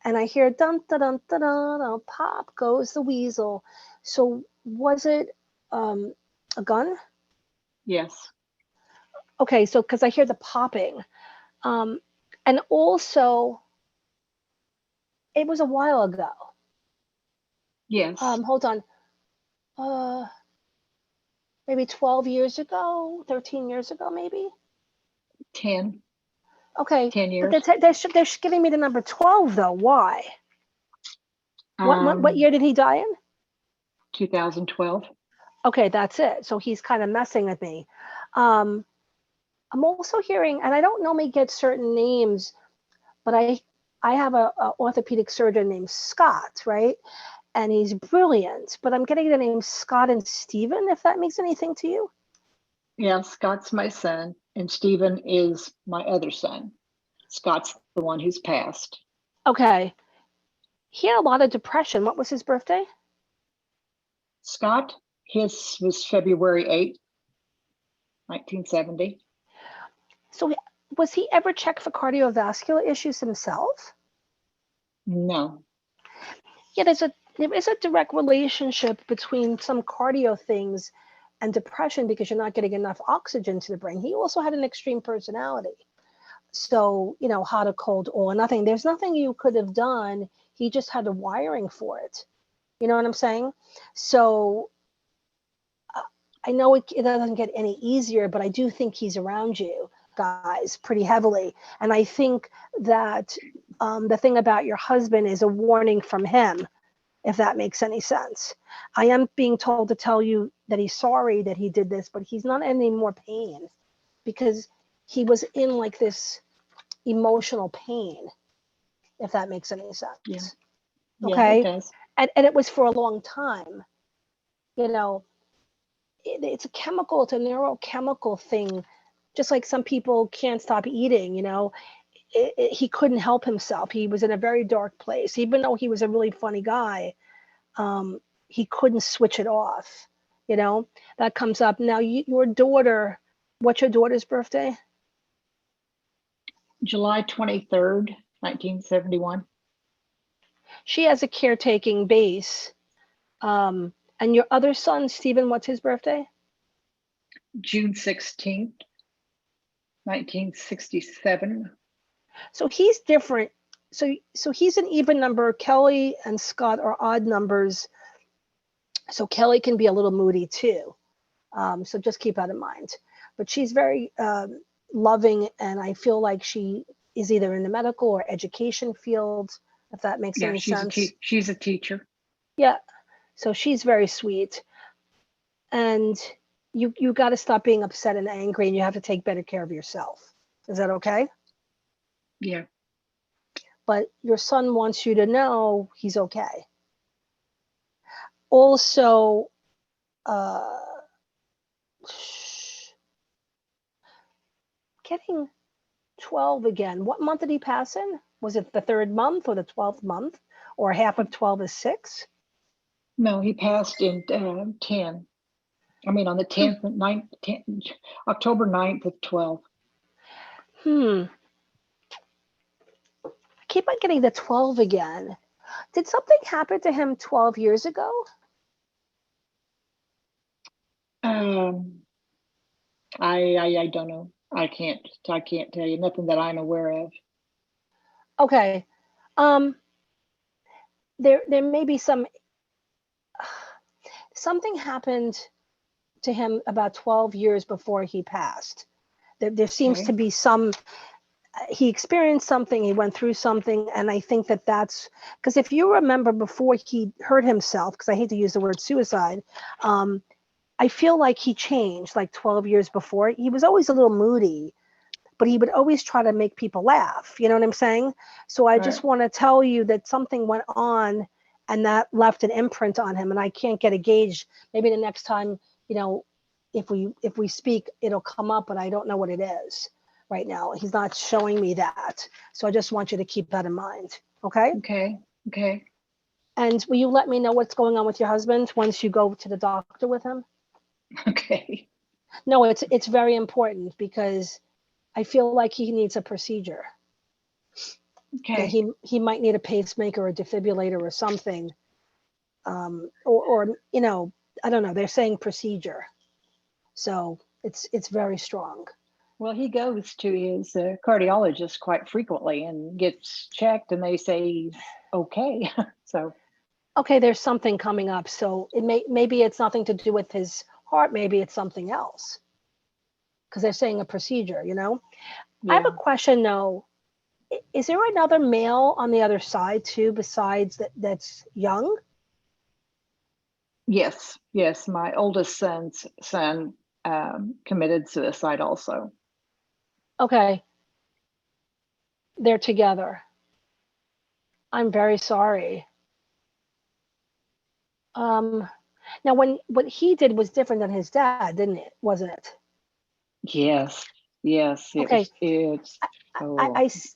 Speaker 2: and I hear dun dun dun dun dun, dun, pop goes the weasel. So was it a gun?
Speaker 8: Yes.
Speaker 2: Okay, so because I hear the popping, and also it was a while ago.
Speaker 8: Yes.
Speaker 2: Hold on, maybe 12 years ago, 13 years ago, maybe.
Speaker 8: 10
Speaker 2: Okay,
Speaker 8: 10
Speaker 2: but
Speaker 8: years.
Speaker 2: they're giving me the number 12 though. Why? What year did he die in?
Speaker 8: 2012.
Speaker 2: Okay, that's it. So he's kind of messing with me. I'm also hearing, and I don't normally get certain names, but I have a orthopedic surgeon named Scott, right? And he's brilliant. But I'm getting the name Scott and Stephen, if that makes anything to you.
Speaker 8: Yeah, Scott's my son, and Stephen is my other son. Scott's the one who's passed.
Speaker 2: Okay. He had a lot of depression. What was his birthday?
Speaker 8: Scott, his was February 8th, 1970.
Speaker 2: So was he ever checked for cardiovascular issues himself?
Speaker 8: No.
Speaker 2: Yeah, there is a direct relationship between some cardio things and depression because you're not getting enough oxygen to the brain. He also had an extreme personality. So, hot or cold, all or nothing. There's nothing you could have done. He just had the wiring for it. You know what I'm saying? So I know it doesn't get any easier, but I do think he's around you guys pretty heavily. And I think that the thing about your husband is a warning from him, if that makes any sense. I am being told to tell you that he's sorry that he did this, but he's not in any more pain because he was in like this emotional pain, if that makes any sense.
Speaker 8: Yeah.
Speaker 2: Okay.
Speaker 8: It does.
Speaker 2: And it was for a long time. It's a chemical, it's a neurochemical thing. Just like some people can't stop eating, he couldn't help himself. He was in a very dark place. Even though he was a really funny guy, he couldn't switch it off. That comes up. Now, your daughter, what's your daughter's birthday?
Speaker 8: July 23rd, 1971.
Speaker 2: She has a caretaking base. And your other son, Stephen, what's his birthday?
Speaker 8: June 16th, 1967.
Speaker 2: So he's different. So he's an even number. Kelly and Scott are odd numbers. So Kelly can be a little moody too. So just keep that in mind. But she's very loving, and I feel like she is either in the medical or education field, if that makes any sense.
Speaker 8: She's a teacher.
Speaker 2: Yeah. So she's very sweet. And you got to stop being upset and angry, and you have to take better care of yourself. Is that okay?
Speaker 8: Yeah.
Speaker 2: But your son wants you to know he's okay. Also, getting 12 again. What month did he pass in? Was it the 3rd month or the 12th month? Or half of 12 is 6?
Speaker 8: No, he passed in 10. I mean, on the 10th, 9th, 10th, October 9th of 12.
Speaker 2: I keep on getting the 12 again. Did something happen to him 12 years ago?
Speaker 8: I don't know. I can't tell you nothing that I'm aware of.
Speaker 2: Okay. There may be something happened to him about 12 years before he passed. There seems to be he experienced something, he went through something, and I think that's because if you remember before he hurt himself, because I hate to use the word suicide, I feel like he changed like 12 years before. He was always a little moody, but he would always try to make people laugh. You know what I'm saying? So I just want to tell you that something went on and that left an imprint on him, and I can't get a gauge. Maybe the next time, if we speak, it'll come up, but I don't know what it is right now. He's not showing me that. So I just want you to keep that in mind. Okay?
Speaker 8: Okay.
Speaker 2: And will you let me know what's going on with your husband once you go to the doctor with him?
Speaker 8: Okay.
Speaker 2: No, it's very important because I feel like he needs a procedure. that
Speaker 8: Okay.
Speaker 2: he might need a pacemaker or defibrillator or something. Or you know, I don't know. They're saying procedure, so it's very strong.
Speaker 8: Well, he goes to his cardiologist quite frequently and gets checked, and they say he's okay. So,
Speaker 2: Okay, there's something coming up, so maybe it's nothing to do with his heart. Maybe it's something else because they're saying a procedure. You know, I have
Speaker 8: yeah.
Speaker 2: a question though. Is there another male on the other side too, besides that's young?
Speaker 8: Yes, yes. My oldest son committed suicide also.
Speaker 2: Okay, they're together. I'm very sorry. Um, Now, when what he did was different than his dad, didn't it? Wasn't it?
Speaker 8: Yes, yes.
Speaker 2: Okay,
Speaker 8: It's,
Speaker 2: I, I,
Speaker 8: oh,
Speaker 2: I s-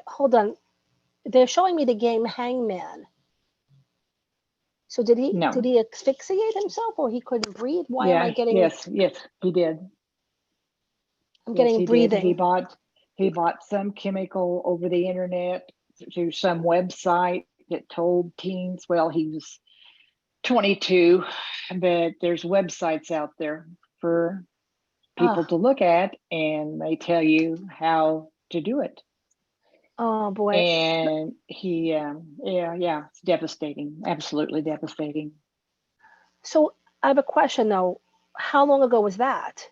Speaker 2: hold on. They're showing me the game Hangman. So did
Speaker 8: no.
Speaker 2: he asphyxiate himself or he couldn't breathe? Why am I
Speaker 8: Yeah,
Speaker 2: getting?
Speaker 8: yes, he did.
Speaker 2: I'm
Speaker 8: Yes,
Speaker 2: getting
Speaker 8: he did.
Speaker 2: breathing.
Speaker 8: He bought some chemical over the internet through some website that told teens, well, he was 22, but there's websites out there for people
Speaker 2: Oh,
Speaker 8: to look at, and they tell you how to do it.
Speaker 2: oh boy.
Speaker 8: And he, yeah, it's devastating, absolutely devastating.
Speaker 2: So I have a question though. How long ago was that?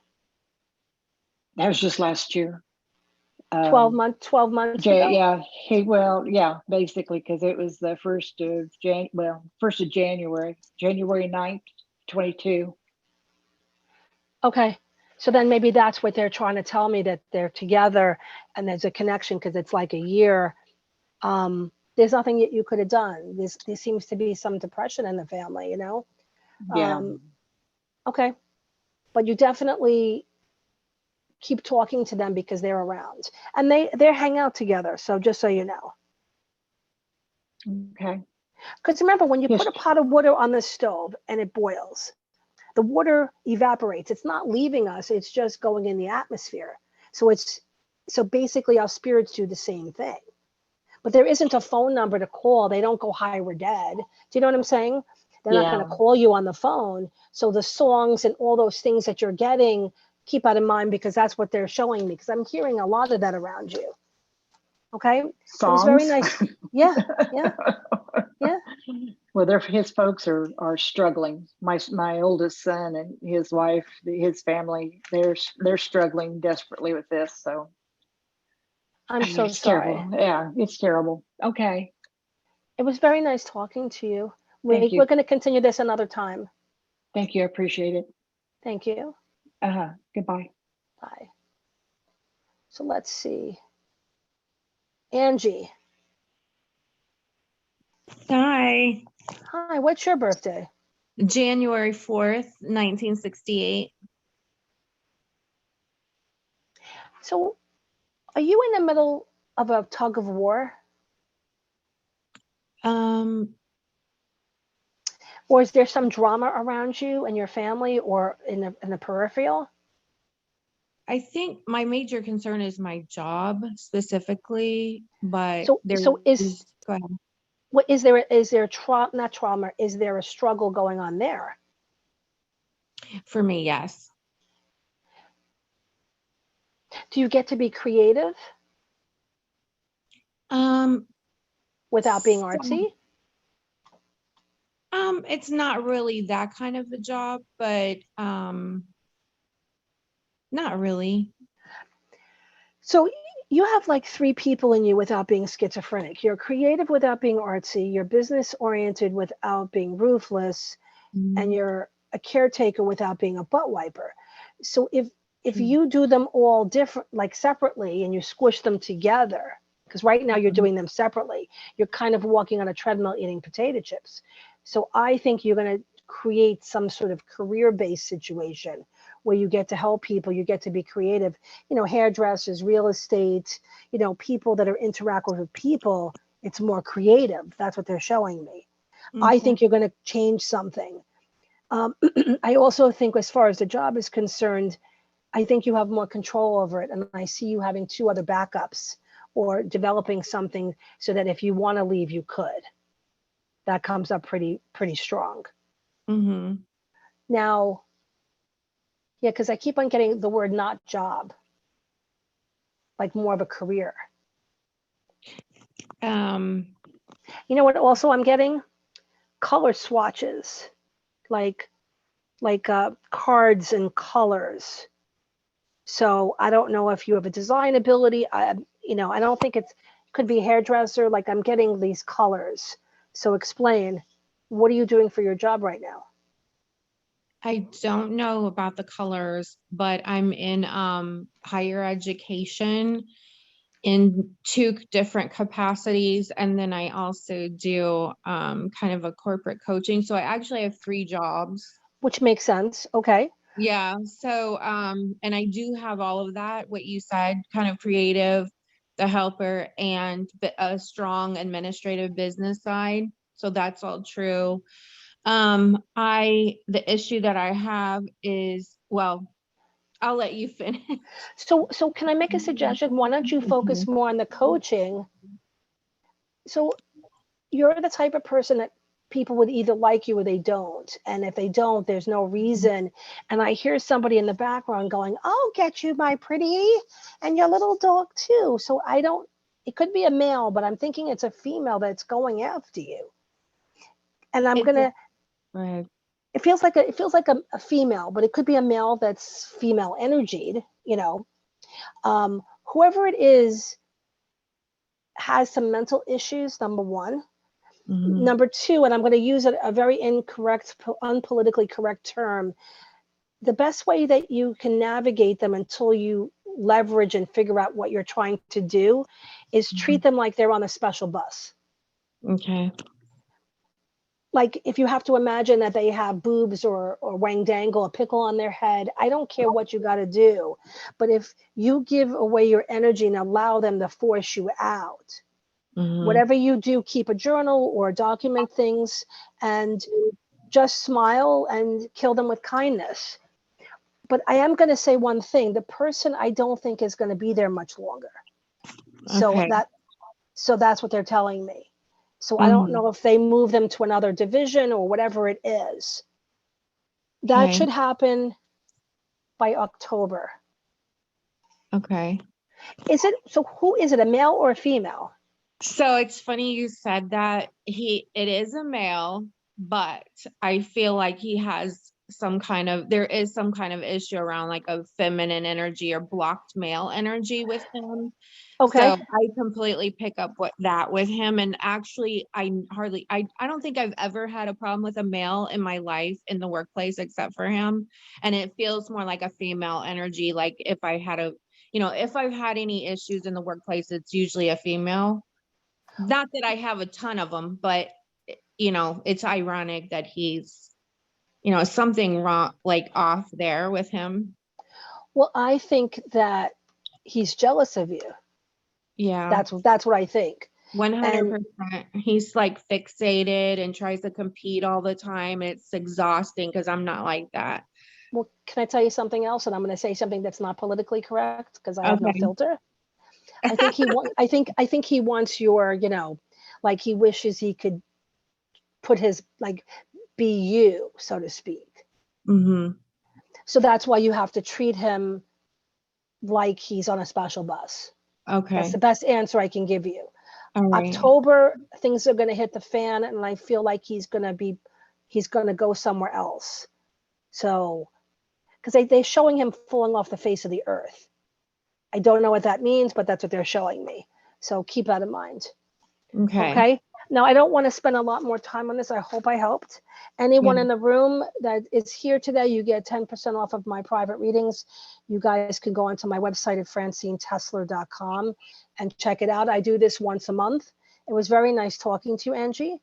Speaker 8: That was just last year.
Speaker 2: 12 months ago?
Speaker 8: Yeah, yeah, basically, because it was the first of January, January 9th, 22.
Speaker 2: Okay. So then maybe that's what they're trying to tell me, that they're together and there's a connection because it's like a year. There's nothing that you could have done. There seems to be some depression in the family, you know?
Speaker 8: Yeah.
Speaker 2: Okay. But you definitely keep talking to them because they're around and they hang out together. So just so you know.
Speaker 8: Okay.
Speaker 2: Because remember, when you
Speaker 8: Yes.
Speaker 2: put a pot of water on the stove and it boils, the water evaporates. It's not leaving us, it's just going in the atmosphere. So basically our spirits do the same thing. But there isn't a phone number to call. They don't go, hi, we're dead. Do you know what I'm saying? They're not going to
Speaker 8: Yeah.
Speaker 2: call you on the phone. So the songs and all those things that you're getting, keep that in mind because that's what they're showing me. Because I'm hearing a lot of that around you. Okay. So it was very
Speaker 8: Songs.
Speaker 2: nice. Yeah. Yeah. Yeah.
Speaker 8: Well, his folks are struggling. My oldest son and his wife, his family, they're struggling desperately with this. So
Speaker 2: I'm so
Speaker 8: it's
Speaker 2: sorry.
Speaker 8: terrible. Yeah, it's terrible. Okay.
Speaker 2: It was very nice talking to you.
Speaker 8: Thank
Speaker 2: We're
Speaker 8: you.
Speaker 2: going to continue this another time.
Speaker 8: Thank you. I appreciate it.
Speaker 2: Thank you.
Speaker 8: Goodbye.
Speaker 2: Bye. So let's see. Angie.
Speaker 9: Hi,
Speaker 2: Hi, what's your birthday?
Speaker 9: January 4th, 1968.
Speaker 2: So are you in the middle of a tug of war?
Speaker 9: Um,
Speaker 2: Or is there some drama around you and your family or in the peripheral?
Speaker 9: I think my major concern is my job specifically, but
Speaker 2: So
Speaker 9: there
Speaker 2: so is
Speaker 9: is, go ahead.
Speaker 2: what is there not trauma, is there a struggle going on there?
Speaker 9: For me, yes.
Speaker 2: Do you get to be creative
Speaker 9: Um,
Speaker 2: without being
Speaker 9: so,
Speaker 2: artsy?
Speaker 9: it's not really that kind of a job, but not really.
Speaker 2: So you have like three people in you without being schizophrenic. You're creative without being artsy, you're business oriented without being ruthless, and
Speaker 9: Mhm.
Speaker 2: you're a caretaker without being a butt wiper. So if
Speaker 9: True.
Speaker 2: you do them all different, like separately, and you squish them together, because right now you're
Speaker 9: Mhm.
Speaker 2: doing them separately, you're kind of walking on a treadmill eating potato chips. So I think you're going to create some sort of career-based situation where you get to help people, you get to be creative, you know, hairdressers, real estate, you know, people that are interacting with people. It's more creative. That's what they're showing me. I
Speaker 9: Okay.
Speaker 2: think you're going to change something. I also think, as far as the job is concerned, I think you have more control over it. And I see you having two other backups or developing something so that if you want to leave, you could. That comes up pretty strong.
Speaker 9: Mm-hmm.
Speaker 2: Now, yeah, because I keep on getting the word not job, like more of a career. You know what also I'm getting? Color swatches, like cards and colors. So I don't know if you have a design ability. I don't think it could be hairdresser. Like I'm getting these colors. So explain, what are you doing for your job right now?
Speaker 9: I don't know about the colors, but I'm in higher education in 2 different capacities. And then I also do kind of a corporate coaching. So I actually have 3 jobs.
Speaker 2: Which makes sense. Okay.
Speaker 9: Yeah. So and I do have all of that, what you said, kind of creative, the helper, and a strong administrative business side. So that's all true. The issue that I have is, well, I'll let you finish.
Speaker 2: So can I make a suggestion? Why don't you focus more on the coaching? So you're the type of person that people would either like you or they don't. And if they don't, there's no reason. And I hear somebody in the background going, "I'll get you, my pretty, and your little dog too." So it could be a male, but I'm thinking it's a female that's going after you. And
Speaker 9: Right.
Speaker 2: it feels like a female, but it could be a male that's female energied, whoever it is has some mental issues, number one.
Speaker 9: Mhm.
Speaker 2: Number two, and I'm going to use a very incorrect, unpolitically correct term, the best way that you can navigate them until you leverage and figure out what you're trying to do is treat them like they're on a special bus.
Speaker 9: Okay.
Speaker 2: Like if you have to imagine that they have boobs or wang dangle, a pickle on their head, I don't care what you got to do. But if you give away your energy and allow them to force you out, whatever you do, keep a journal or document things and just smile and kill them with kindness. But I am going to say one thing, the person I don't think is going to be there much longer.
Speaker 9: Okay.
Speaker 2: So that's what they're telling me. So I don't know if they move them to another division or whatever it is. That should happen by October.
Speaker 9: Okay.
Speaker 2: Who is it, a male or a female?
Speaker 9: So it's funny you said that. It is a male, but I feel like there is some kind of issue around like a feminine energy or blocked male energy with him.
Speaker 2: Okay.
Speaker 9: So I completely pick up that with him. And actually, I don't think I've ever had a problem with a male in my life in the workplace except for him. And it feels more like a female energy. Like if I've had any issues in the workplace, it's usually a female. Not that I have a ton of them, but it's ironic that he's, something wrong, like off there with him.
Speaker 2: Well, I think that he's jealous of you.
Speaker 9: Yeah.
Speaker 2: That's what I think.
Speaker 9: 100%. He's like fixated and tries to compete all the time. It's exhausting because I'm not like that.
Speaker 2: Well, can I tell you something else? And I'm going to say something that's not politically correct because I have no
Speaker 9: Okay.
Speaker 2: filter. I think he wants your, like he wishes he could put his, like, be you, so to speak. So that's why you have to treat him like he's on a special bus.
Speaker 9: Okay.
Speaker 2: That's the best answer I can give you.
Speaker 9: All right.
Speaker 2: October, things are going to hit the fan, and I feel like he's going to go somewhere else. So, because they're showing him falling off the face of the earth. I don't know what that means, but that's what they're showing me. So keep that in mind. Okay. Now, I don't want to spend a lot more time on this. I hope I helped. Anyone in the room that is here today, you get 10% off of my private readings. You guys can go onto my website at francinetesler.com and check it out. I do this once a month. It was very nice talking to you, Angie.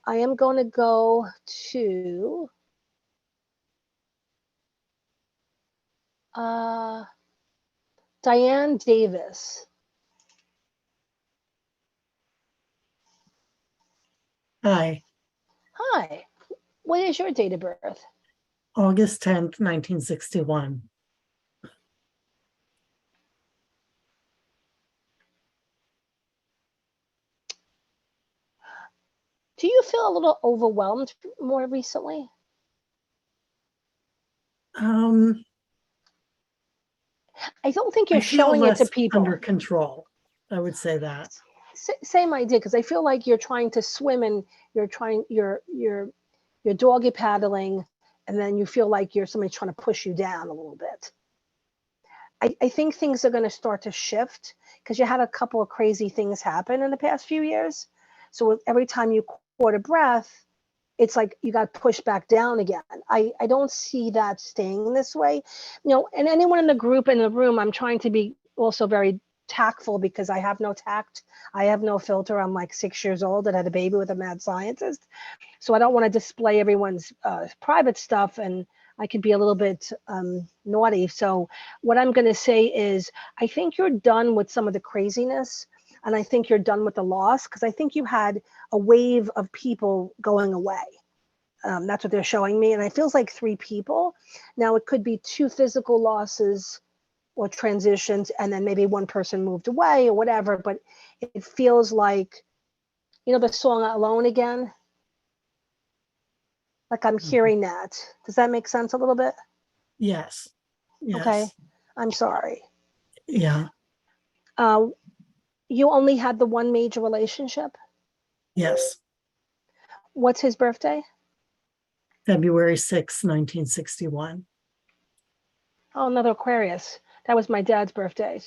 Speaker 2: I am going to go to Diane Davis.
Speaker 10: Hi.
Speaker 2: Hi. What is your date of birth?
Speaker 10: August 10th, 1961.
Speaker 2: Do you feel a little overwhelmed more recently?
Speaker 10: Um,
Speaker 2: I don't think
Speaker 10: I
Speaker 2: you're
Speaker 10: feel
Speaker 2: showing it to
Speaker 10: less
Speaker 2: people.
Speaker 10: under control. I would say that.
Speaker 2: Same idea, because I feel like you're trying to swim and you're doggy paddling, and then you feel like somebody's trying to push you down a little bit. I think things are going to start to shift because you had a couple of crazy things happen in the past few years. So every time you caught a breath, it's like you got pushed back down again. I don't see that staying this way. And anyone in the group, in the room, I'm trying to be also very tactful because I have no tact. I have no filter. I'm like 6 years old and had a baby with a mad scientist. So I don't want to display everyone's private stuff, and I could be a little bit naughty. So what I'm going to say is, I think you're done with some of the craziness, and I think you're done with the loss, because I think you had a wave of people going away. That's what they're showing me. And it feels like 3 people. Now it could be 2 physical losses or transitions, and then maybe 1 person moved away or whatever. But it feels like, the song Alone Again? Like I'm hearing that. Does that make sense a little bit?
Speaker 10: Yes. Yes.
Speaker 2: Okay. I'm sorry.
Speaker 10: Yeah.
Speaker 2: You only had the 1 major relationship?
Speaker 10: Yes.
Speaker 2: What's his birthday?
Speaker 10: February 6, 1961.
Speaker 2: Oh, another Aquarius. That was my dad's birthday,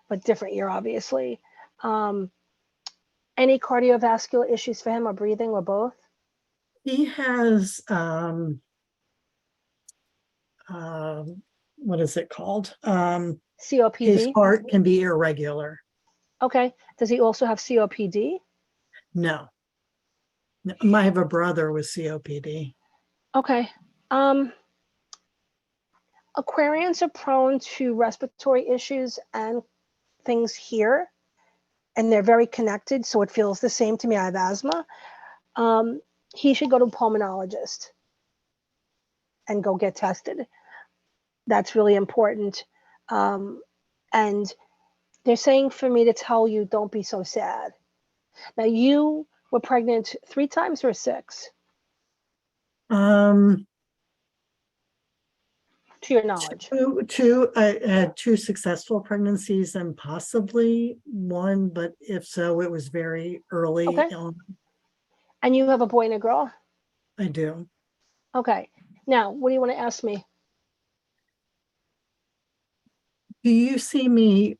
Speaker 2: but different year, obviously. Any cardiovascular issues for him, or breathing, or both?
Speaker 10: He has, what is it called? His
Speaker 2: COPD?
Speaker 10: heart can be irregular.
Speaker 2: Okay. Does he also have COPD?
Speaker 10: No. I have a brother with COPD.
Speaker 2: Okay. Aquarians are prone to respiratory issues and things here, and they're very connected. So it feels the same to me. I have asthma. He should go to a pulmonologist and go get tested. That's really important. And they're saying for me to tell you, don't be so sad. Now, you were pregnant 3 times or 6? To your knowledge.
Speaker 10: I had 2 successful pregnancies and possibly 1, but if so, it was very early.
Speaker 2: Okay. And you have a boy and a girl?
Speaker 10: I do.
Speaker 2: Okay. Now, what do you want to ask me?
Speaker 10: Do you see me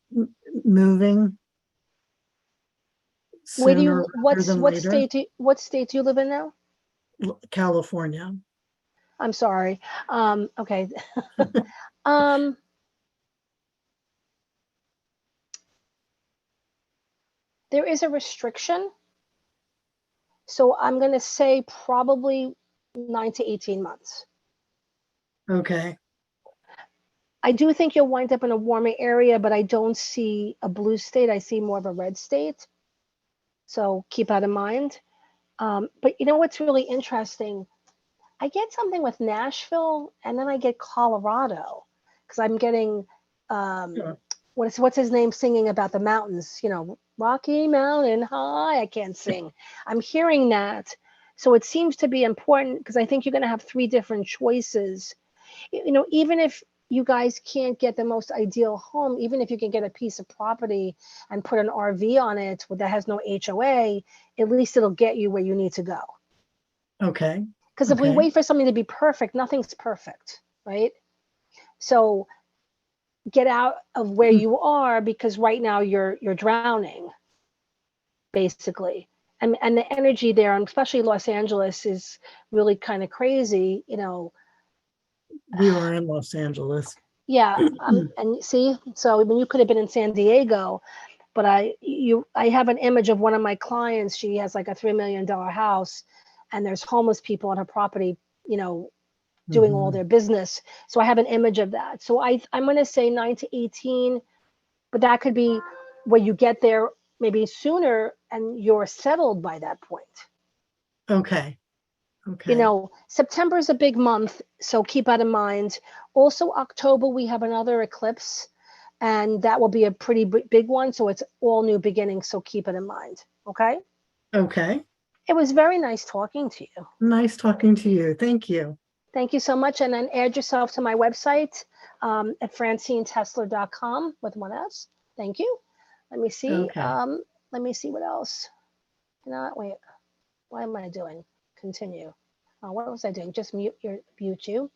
Speaker 10: moving
Speaker 2: Where do
Speaker 10: sooner
Speaker 2: you,
Speaker 10: rather than
Speaker 2: what
Speaker 10: later?
Speaker 2: state do you live in now?
Speaker 10: California.
Speaker 2: I'm sorry. Okay. There is a restriction. So I'm going to say probably 9 to 18 months.
Speaker 10: Okay.
Speaker 2: I do think you'll wind up in a warmer area, but I don't see a blue state. I see more of a red state. So keep that in mind. But you know what's really interesting? I get something with Nashville, and then I get Colorado, because I'm getting what's his name singing about the mountains, Rocky Mountain High. I can't sing. I'm hearing that. So it seems to be important, because I think you're going to have 3 different choices. Even if you guys can't get the most ideal home, even if you can get a piece of property and put an RV on it that has no HOA, at least it'll get you where you need to go.
Speaker 10: Okay.
Speaker 2: Because if we wait for something to be perfect, nothing's perfect, right? So get out of where you are, because right now you're drowning, basically. And the energy there, and especially Los Angeles, is really kind of crazy,
Speaker 10: We were in Los Angeles.
Speaker 2: Yeah, and see, so you could have been in San Diego, but I have an image of one of my clients. She has like a $3 million house, and there's homeless people on her property, doing all their business. So I have an image of that. So I'm going to say 9 to 18, but that could be where you get there maybe sooner and you're settled by that point.
Speaker 10: Okay. Okay.
Speaker 2: September is a big month, so keep that in mind. Also, October, we have another eclipse, and that will be a pretty big one. So it's all new beginnings. So keep it in mind. Okay.
Speaker 10: Okay.
Speaker 2: It was very nice talking to you.
Speaker 10: Nice talking to you. Thank you.
Speaker 2: Thank you so much. And then add yourself to my website at francinetesler.com with one S. Thank you. Let me see.
Speaker 10: Okay.
Speaker 2: Let me see what else. Wait, what am I doing? Continue. What was I doing? Just mute you.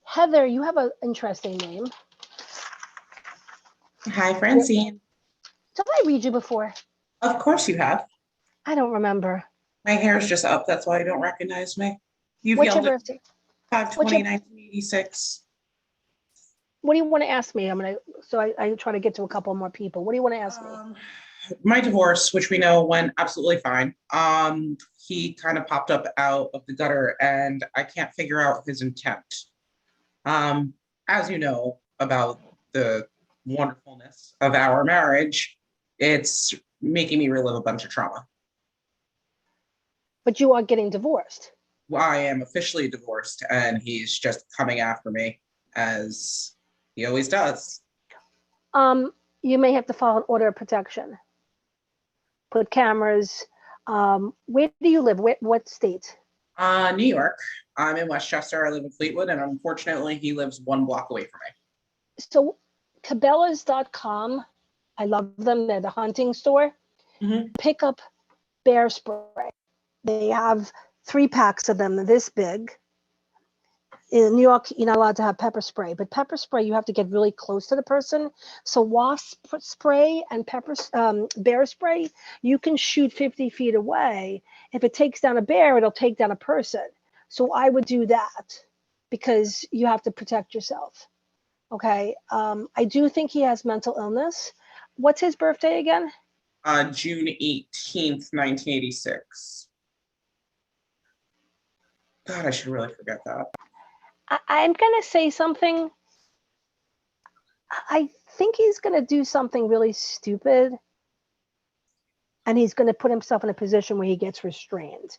Speaker 2: Heather, you have an interesting name.
Speaker 11: Hi, Francine.
Speaker 2: Did I read you before?
Speaker 11: Of course you have.
Speaker 2: I don't remember.
Speaker 11: My hair is just up. That's why you don't recognize me. You've
Speaker 2: What's your
Speaker 11: yelled at
Speaker 2: birthday?
Speaker 11: 5/20, 1986.
Speaker 2: What do you want to ask me? I try to get to a couple more people. What do you want to ask me?
Speaker 11: My divorce, which we know went absolutely fine. He kind of popped up out of the gutter and I can't figure out his intent. As you know about the wonderfulness of our marriage, it's making me relive a bunch of trauma.
Speaker 2: But you are getting divorced.
Speaker 11: I am officially divorced and he's just coming after me as he always does.
Speaker 2: You may have to file an order of protection. Put cameras. Where do you live? What state?
Speaker 11: New York. I'm in Westchester. I live in Fleetwood, and unfortunately, he lives 1 block away from me.
Speaker 2: So, Cabela's.com. I love them. They're the hunting store.
Speaker 11: Mm-hmm.
Speaker 2: Pick up bear spray. They have 3 packs of them. They're this big. In New York, you're not allowed to have pepper spray, but pepper spray, you have to get really close to the person. So wasp spray and bear spray, you can shoot 50 feet away. If it takes down a bear, it'll take down a person. So I would do that because you have to protect yourself. Okay. I do think he has mental illness. What's his birthday again?
Speaker 11: June 18th, 1986. God, I should really forget that.
Speaker 2: I'm going to say something. I think he's going to do something really stupid. And he's going to put himself in a position where he gets restrained.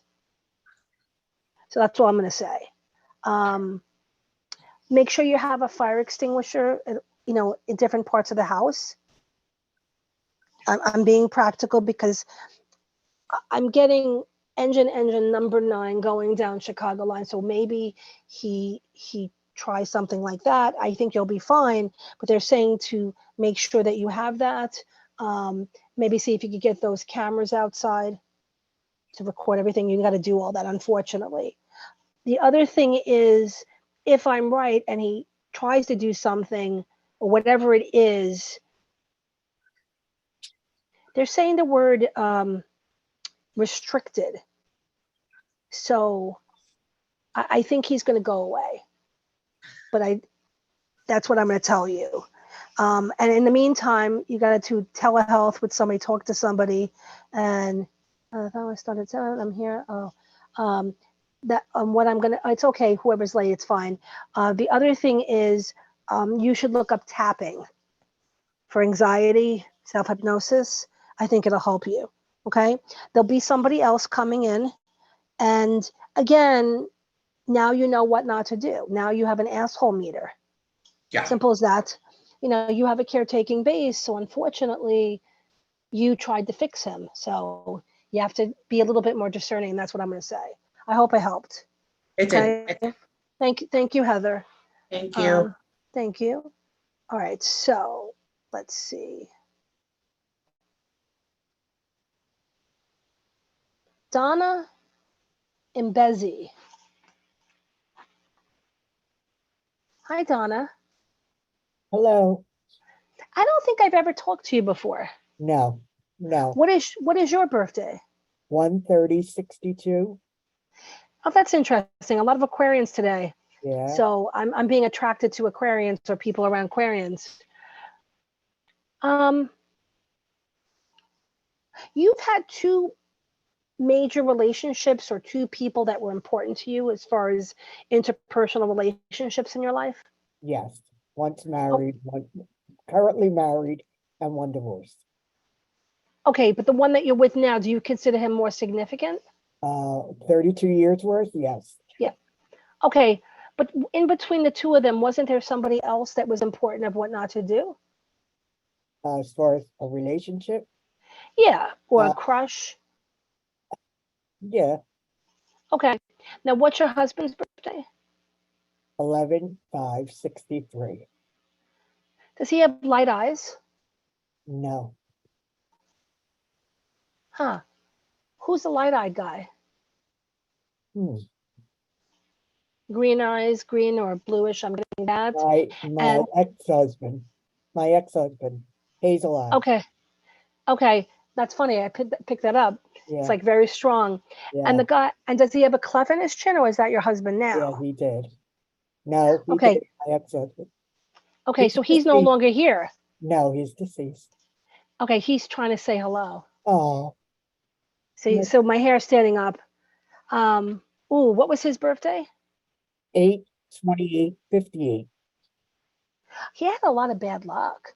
Speaker 2: So that's all I'm going to say. Make sure you have a fire extinguisher, in different parts of the house. I'm being practical because I'm getting engine number 9 going down Chicago line. So maybe he tries something like that. I think you'll be fine, but they're saying to make sure that you have that. Maybe see if you could get those cameras outside to record everything. You got to do all that, unfortunately. The other thing is, if I'm right and he tries to do something or whatever it is, they're saying the word restricted. So I think he's going to go away. But that's what I'm going to tell you. And in the meantime, you got to telehealth with somebody, talk to somebody. And I thought I started telling I'm here. What I'm going to, it's okay. Whoever's late, it's fine. The other thing is you should look up tapping for anxiety, self-hypnosis. I think it'll help you. Okay. There'll be somebody else coming in. And again, now you know what not to do. Now you have an asshole meter.
Speaker 11: Yeah.
Speaker 2: Simple as that. You have a caretaking base. So unfortunately, you tried to fix him. So you have to be a little bit more discerning. And that's what I'm going to say. I hope I helped.
Speaker 11: It did.
Speaker 2: Okay? Thank you, Heather.
Speaker 11: Thank you.
Speaker 2: Thank you. All right. So let's see. Donna Mbezi. Hi, Donna.
Speaker 12: Hello.
Speaker 2: I don't think I've ever talked to you before.
Speaker 12: No.
Speaker 2: What is your birthday?
Speaker 12: 1/30/62.
Speaker 2: Oh, that's interesting. A lot of Aquarians today.
Speaker 12: Yeah.
Speaker 2: So I'm being attracted to Aquarians or people around Aquarians. You've had 2 major relationships or 2 people that were important to you as far as interpersonal relationships in your life?
Speaker 12: Yes. One's married, one currently married, and one divorced.
Speaker 2: Okay, but the one that you're with now, do you consider him more significant?
Speaker 12: 32 years worth, yes.
Speaker 2: Yeah. Okay, but in between the 2 of them, wasn't there somebody else that was important of what not to do?
Speaker 12: As far as a relationship,
Speaker 2: Yeah, or a crush.
Speaker 12: Yeah,
Speaker 2: Okay. Now, what's your husband's birthday?
Speaker 12: 11/5/63.
Speaker 2: Does he have light eyes?
Speaker 12: No,
Speaker 2: Huh. Who's the light-eyed guy?
Speaker 12: hmm.
Speaker 2: Green eyes, green or bluish. I'm getting that.
Speaker 12: My
Speaker 2: And
Speaker 12: ex-husband, Hazel eyes.
Speaker 2: okay, okay, that's funny. I picked that up.
Speaker 12: Yeah,
Speaker 2: It's like very strong. And
Speaker 12: yeah,
Speaker 2: the guy, and does he have a clef in his chin, or is that your husband
Speaker 12: yeah,
Speaker 2: now?
Speaker 12: he did. No, he
Speaker 2: Okay,
Speaker 12: did, my ex-husband.
Speaker 2: okay,
Speaker 12: He's
Speaker 2: so he's no
Speaker 12: deceased.
Speaker 2: longer here.
Speaker 12: No, he's deceased.
Speaker 2: Okay, he's trying to say hello.
Speaker 12: Oh,
Speaker 2: See, so my hair's standing up. Ooh, what was his birthday?
Speaker 12: 8/28/58.
Speaker 2: He had a lot of bad luck.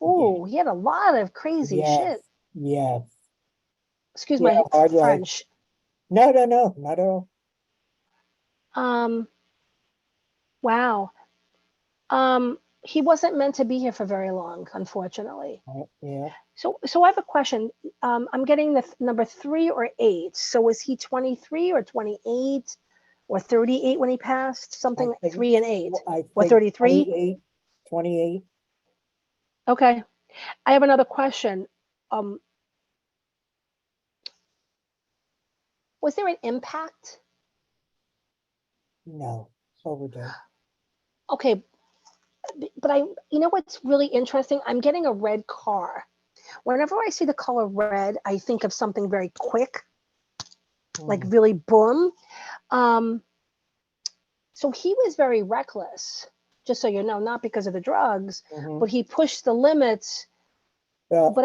Speaker 12: Yeah,
Speaker 2: Ooh, he had a lot of crazy
Speaker 12: yes,
Speaker 2: shit.
Speaker 12: yes.
Speaker 2: Excuse
Speaker 12: He had
Speaker 2: my
Speaker 12: a hard life.
Speaker 2: French.
Speaker 12: No, no, no, not at all.
Speaker 2: Um, wow. He wasn't meant to be here for very long, unfortunately.
Speaker 12: Yeah,
Speaker 2: So I have a question. I'm getting the number 3 or 8. So was he 23 or 28 or 38 when he passed?
Speaker 12: I
Speaker 2: Something like
Speaker 12: think,
Speaker 2: 3 and 8
Speaker 12: I
Speaker 2: or
Speaker 12: think
Speaker 2: 33?
Speaker 12: 28.
Speaker 2: Okay. I have another question. Um, was there an impact?
Speaker 12: No, overdose.
Speaker 2: Okay, but you know what's really interesting? I'm getting a red car. Whenever I see the color red, I think of something very quick, like really boom. So he was very reckless, just so you know, not because of the drugs, but he pushed the limits.
Speaker 12: Yeah,
Speaker 2: But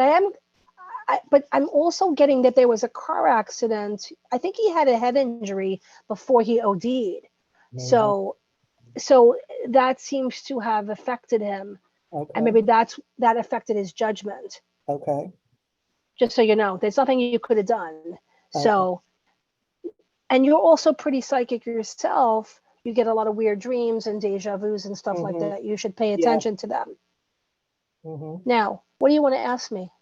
Speaker 2: I'm also getting that there was a car accident. I think he had a head injury before he OD'd.
Speaker 12: maybe.
Speaker 2: So that seems to have affected him, and maybe
Speaker 12: Okay,
Speaker 2: that affected his judgment.
Speaker 12: okay,
Speaker 2: Just so you know, there's nothing you could have done.
Speaker 12: okay.
Speaker 2: So, and you're also pretty psychic yourself. You get a lot of weird dreams and deja vus and stuff like that. You should pay
Speaker 12: Yeah.
Speaker 2: attention to them.
Speaker 12: Mhm.
Speaker 2: Now, what do you want to ask me?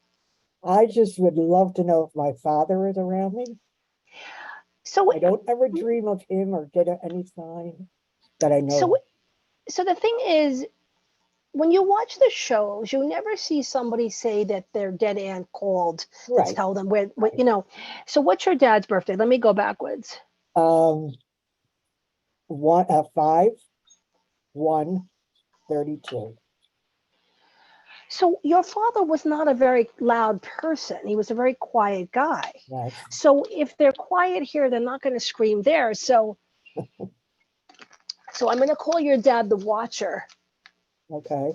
Speaker 12: I just would love to know if my father is around me.
Speaker 2: So,
Speaker 12: I don't ever dream of him or get any sign that I know
Speaker 2: so,
Speaker 12: of.
Speaker 2: so the thing is, when you watch the shows, you never see somebody say that their dead aunt called to
Speaker 12: Right.
Speaker 2: tell them where, you know. So, what's your dad's birthday? Let me go backwards.
Speaker 12: 5/1/32.
Speaker 2: So, your father was not a very loud person. He was a very quiet guy.
Speaker 12: Yes.
Speaker 2: So, if they're quiet here, they're not going to scream there. So I'm going to call your dad the watcher.
Speaker 12: Okay.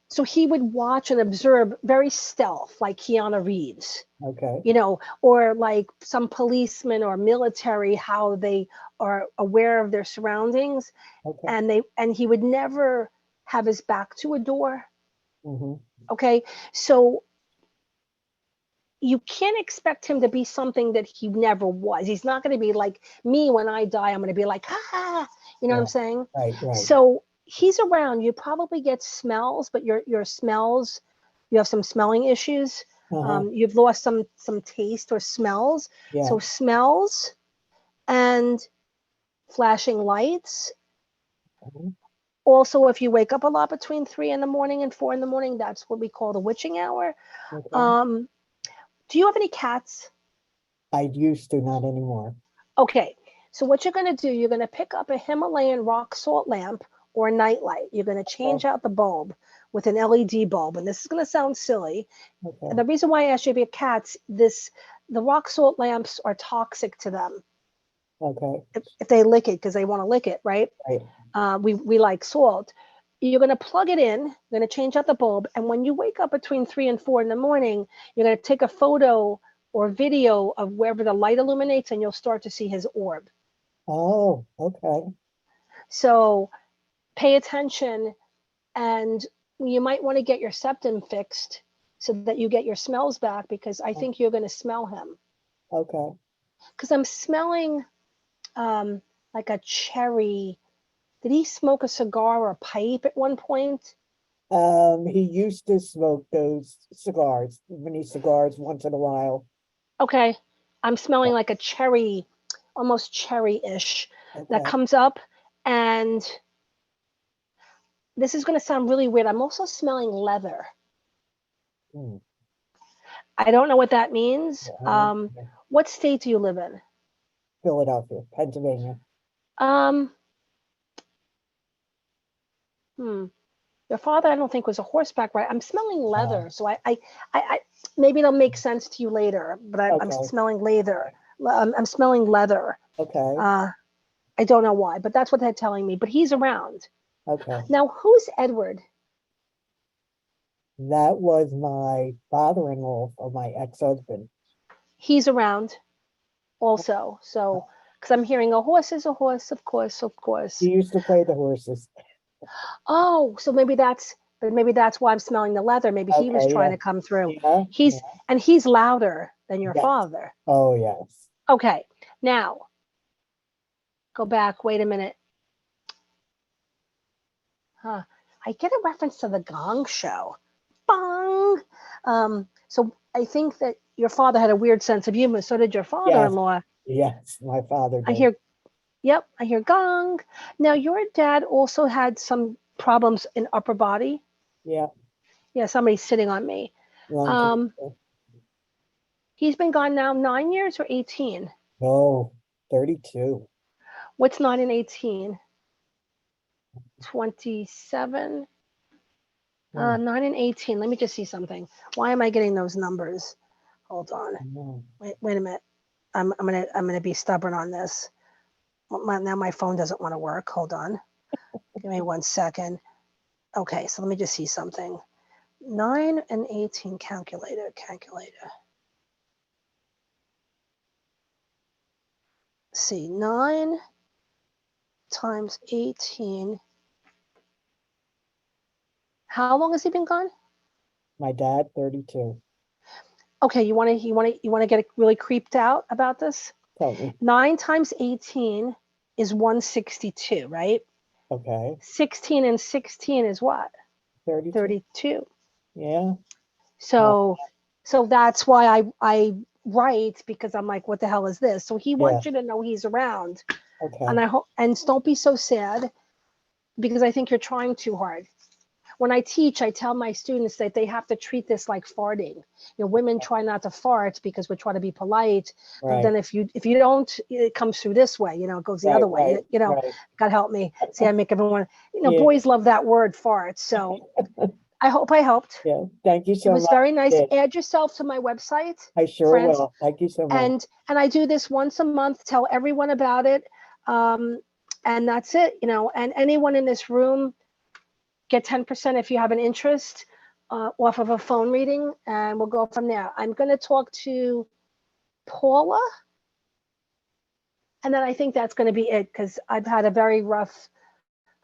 Speaker 2: So he would watch and observe very stealth, like Keanu Reeves,
Speaker 12: Okay.
Speaker 2: you know, or like some policemen or military, how they are aware of their surroundings.
Speaker 12: Okay.
Speaker 2: And he would never have his back to a door.
Speaker 12: Hmm.
Speaker 2: Okay. So you can't expect him to be something that he never was. He's not going to be like me when I die. I'm going to be like, ah, you know what I'm saying?
Speaker 12: Right, right.
Speaker 2: So he's around. You probably get smells, but your smells, you have some smelling issues. You've lost some taste or smells.
Speaker 12: Yeah.
Speaker 2: So smells and flashing lights.
Speaker 12: Mhm.
Speaker 2: Also, if you wake up a lot between 3 in the morning and 4 in the morning, that's what we call the witching hour.
Speaker 12: Okay.
Speaker 2: Do you have any cats?
Speaker 12: I used to, not anymore.
Speaker 2: Okay, so what you're going to do, you're going to pick up a Himalayan rock salt lamp or a nightlight. You're going to change out the bulb with an LED bulb. And this is going to sound silly.
Speaker 12: Okay.
Speaker 2: And the reason why I asked you if you have cats, the rock salt lamps are toxic to them
Speaker 12: Okay.
Speaker 2: if they lick it, because they want to lick it, right?
Speaker 12: Right.
Speaker 2: We like salt. You're going to plug it in, you're going to change out the bulb. And when you wake up between 3 and 4 in the morning, you're going to take a photo or video of wherever the light illuminates, and you'll start to see his orb.
Speaker 12: Oh, okay.
Speaker 2: So pay attention, and you might want to get your septum fixed so that you get your smells back, because I think you're going to smell him.
Speaker 12: Okay.
Speaker 2: Because I'm smelling like a cherry. Did he smoke a cigar or a pipe at one point?
Speaker 12: He used to smoke those cigars, mini cigars once in a while.
Speaker 2: Okay. I'm smelling like a cherry, almost cherry-ish that
Speaker 12: Okay.
Speaker 2: comes up. And this is going to sound really weird. I'm also smelling leather.
Speaker 12: Hmm.
Speaker 2: I don't know what that means.
Speaker 12: Yeah.
Speaker 2: What state do you live in?
Speaker 12: Philadelphia, Pennsylvania.
Speaker 2: Um, Your father, I don't think was a horseback rider. I'm smelling leather, so I maybe it'll make sense to you later. But I'm
Speaker 12: Okay.
Speaker 2: smelling leather. I'm smelling leather.
Speaker 12: Okay.
Speaker 2: I don't know why, but that's what they're telling me. But he's around.
Speaker 12: Okay.
Speaker 2: Now, who's Edward?
Speaker 12: That was my father-in-law of my ex-husband.
Speaker 2: He's around also. So, because I'm hearing a horse is a horse, of course, of course.
Speaker 12: He used to play the horses.
Speaker 2: Oh, so maybe that's why I'm smelling the leather. Maybe he was
Speaker 12: Okay,
Speaker 2: trying
Speaker 12: yeah.
Speaker 2: to come through.
Speaker 12: Yeah.
Speaker 2: He's louder than your
Speaker 12: Yes.
Speaker 2: father.
Speaker 12: Oh, yes.
Speaker 2: Okay, now go back. Wait a minute. I get a reference to the Gong Show. Bong. So I think that your father had a weird sense of humor. So did your father-in-law.
Speaker 12: Yes, my father
Speaker 2: I
Speaker 12: did.
Speaker 2: hear. Yep, I hear gong. Now your dad also had some problems in upper body.
Speaker 12: Yeah.
Speaker 2: Yeah, somebody's sitting on me.
Speaker 12: Lung cancer.
Speaker 2: He's been gone now 9 years or 18.
Speaker 12: No, 32.
Speaker 2: What's 9 and 18? 27. 9 and 18. Let me just see something. Why am I getting those numbers? Hold on.
Speaker 12: No.
Speaker 2: Wait a minute. I'm gonna be stubborn on this. Now my phone doesn't want to work. Hold on. Give me 1 second. Okay, so let me just see something. 9 and 18 calculator. See, 9 times 18. How long has he been gone?
Speaker 12: My dad, 32.
Speaker 2: Okay, you want to get really creeped out about this?
Speaker 12: Tell me.
Speaker 2: 9 times 18 is 162, right?
Speaker 12: Okay.
Speaker 2: 16 and 16 is what?
Speaker 12: 32.
Speaker 2: 32.
Speaker 12: Yeah.
Speaker 2: So that's why I write, because I'm like, what the hell is this? So he wants you to know he's around.
Speaker 12: Okay.
Speaker 2: And I hope, and don't be so sad, because I think you're trying too hard. When I teach, I tell my students that they have to treat this like farting. You know, women try not to fart because we're trying to be polite. But
Speaker 12: Right.
Speaker 2: then if you don't, it comes through this way. You know, it goes the other way.
Speaker 12: Right,
Speaker 2: You know,
Speaker 12: right.
Speaker 2: God help me. See, I make everyone. You know,
Speaker 12: Yeah.
Speaker 2: boys love that word, fart. So I hope I helped.
Speaker 12: Yeah. Thank you
Speaker 2: It
Speaker 12: so
Speaker 2: was
Speaker 12: much.
Speaker 2: very nice.
Speaker 12: Yeah.
Speaker 2: Add yourself to my website.
Speaker 12: I sure
Speaker 2: friends.
Speaker 12: will. Thank you so much.
Speaker 2: And I do this once a month. Tell everyone about it. And that's it. You know, and anyone in this room, get 10% if you have an interest off of a phone reading, and we'll go from there. I'm going to talk to Paula, and then I think that's going to be it, because I've had a very rough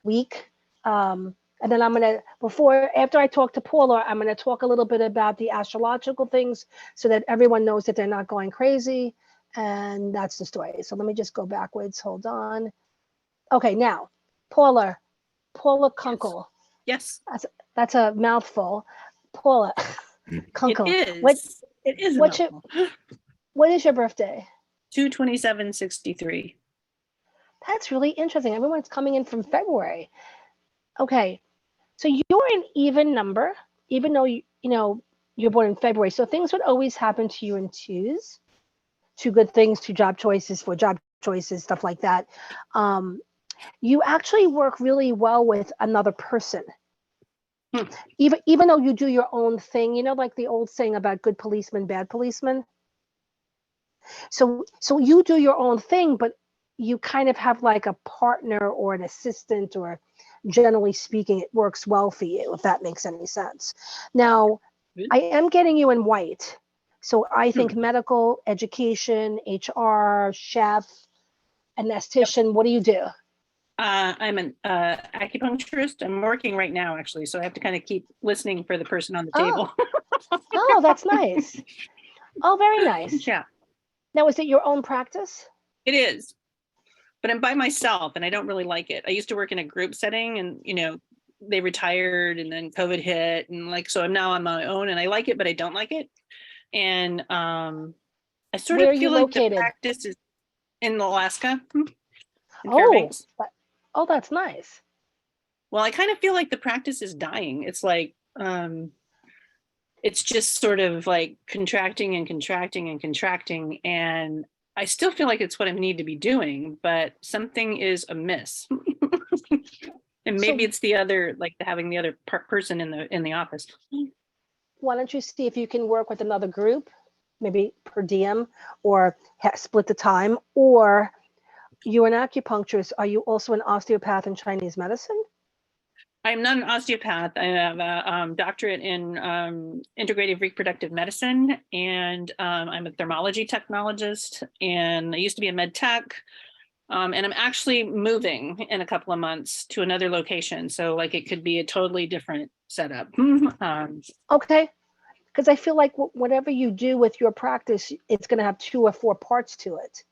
Speaker 2: week. And then after I talk to Paula, I'm going to talk a little bit about the astrological things so that everyone knows that they're not going crazy. And that's the story. So let me just go backwards. Hold on. Okay, now, Paula Kunkel.
Speaker 13: Yes.
Speaker 2: That's a mouthful. Paula Kunkel.
Speaker 13: It
Speaker 2: What
Speaker 13: is. It is a
Speaker 2: what's your,
Speaker 13: mouthful.
Speaker 2: what is your birthday?
Speaker 13: 2/27/63.
Speaker 2: That's really interesting. Everyone's coming in from February. Okay, so you're an even number, even though you're born in February. So things would always happen to you in twos. 2 good things, 2 job choices, 4 job choices, stuff like that. You actually work really well with another person. Even though you do your own thing, you know, like the old saying about good policeman, bad policeman. So you do your own thing, but you kind of have like a partner or an assistant, or generally speaking, it works well for you, if that makes any sense. Now, I am getting you in white. So I think medical, education, HR, chef, anesthetician. Yep. What do you do?
Speaker 13: I'm an acupuncturist. I'm working right now, actually, so I have to kind of keep listening for the person on the table.
Speaker 2: Oh, that's nice. Oh, very nice.
Speaker 13: Yeah.
Speaker 2: Now, is it your own practice?
Speaker 13: It is, but I'm by myself, and I don't really like it. I used to work in a group setting, and they retired, and then COVID hit, and so I'm now on my own, and I like it, but I don't like it. And I I sort
Speaker 2: Where
Speaker 13: of
Speaker 2: are you
Speaker 13: feel like the
Speaker 2: located?
Speaker 13: practice is in Alaska, in
Speaker 2: Oh,
Speaker 13: Fairbanks.
Speaker 2: oh, that's nice.
Speaker 13: Well, I kind of feel like the practice is dying. It's like, it's just sort of like contracting and contracting and contracting. And I still feel like it's what I need to be doing, but something is amiss. And maybe
Speaker 2: So
Speaker 13: it's the other, like having the other person in the office.
Speaker 2: why don't you see if you can work with another group, maybe per diem, or split the time? Or you're an acupuncturist. Are you also an osteopath in Chinese medicine?
Speaker 13: I'm not an osteopath. I have a doctorate in integrative reproductive medicine, and I'm a thermology technologist, and I used to be a med tech. And I'm actually moving in a couple of months to another location. So like it could be a totally different setup.
Speaker 2: Okay. Because I feel like whatever you do with your practice, it's going to have 2 or 4 parts to it.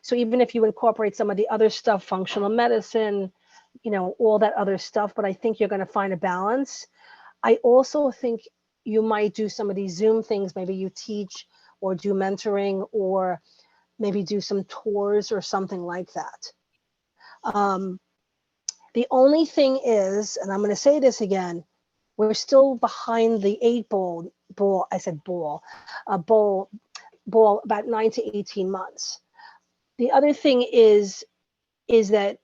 Speaker 2: So even if you incorporate some of the other stuff, functional medicine, all that other stuff, but I think you're going to find a balance. I also think you might do some of these Zoom things. Maybe you teach or do mentoring, or maybe do some tours or something like that. The only thing is, and I'm going to say this again, we're still behind the 8 ball, about 9 to 18 months. The other thing is that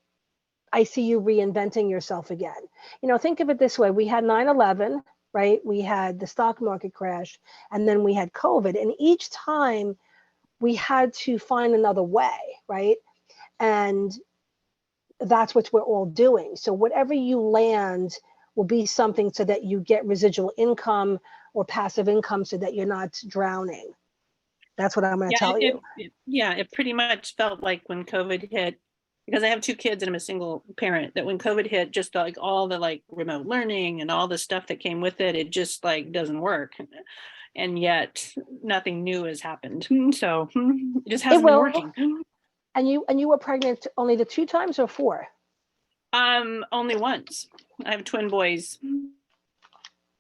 Speaker 2: I see you reinventing yourself again. Think of it this way. We had 9/11, right? We had the stock market crash, and then we had COVID. And each time we had to find another way, right? And that's what we're all doing. So whatever you land will be something so that you get residual income or passive income so that you're not drowning. That's what I'm going to tell you.
Speaker 13: It pretty much felt like when COVID hit, because I have 2 kids and I'm a single parent, that when COVID hit, just like all the like remote learning and all the stuff that came with it, it just like doesn't work. And yet nothing new has happened. So it just hasn't been working.
Speaker 2: And you were pregnant only the 2 times or 4?
Speaker 13: Only once. I have twin boys.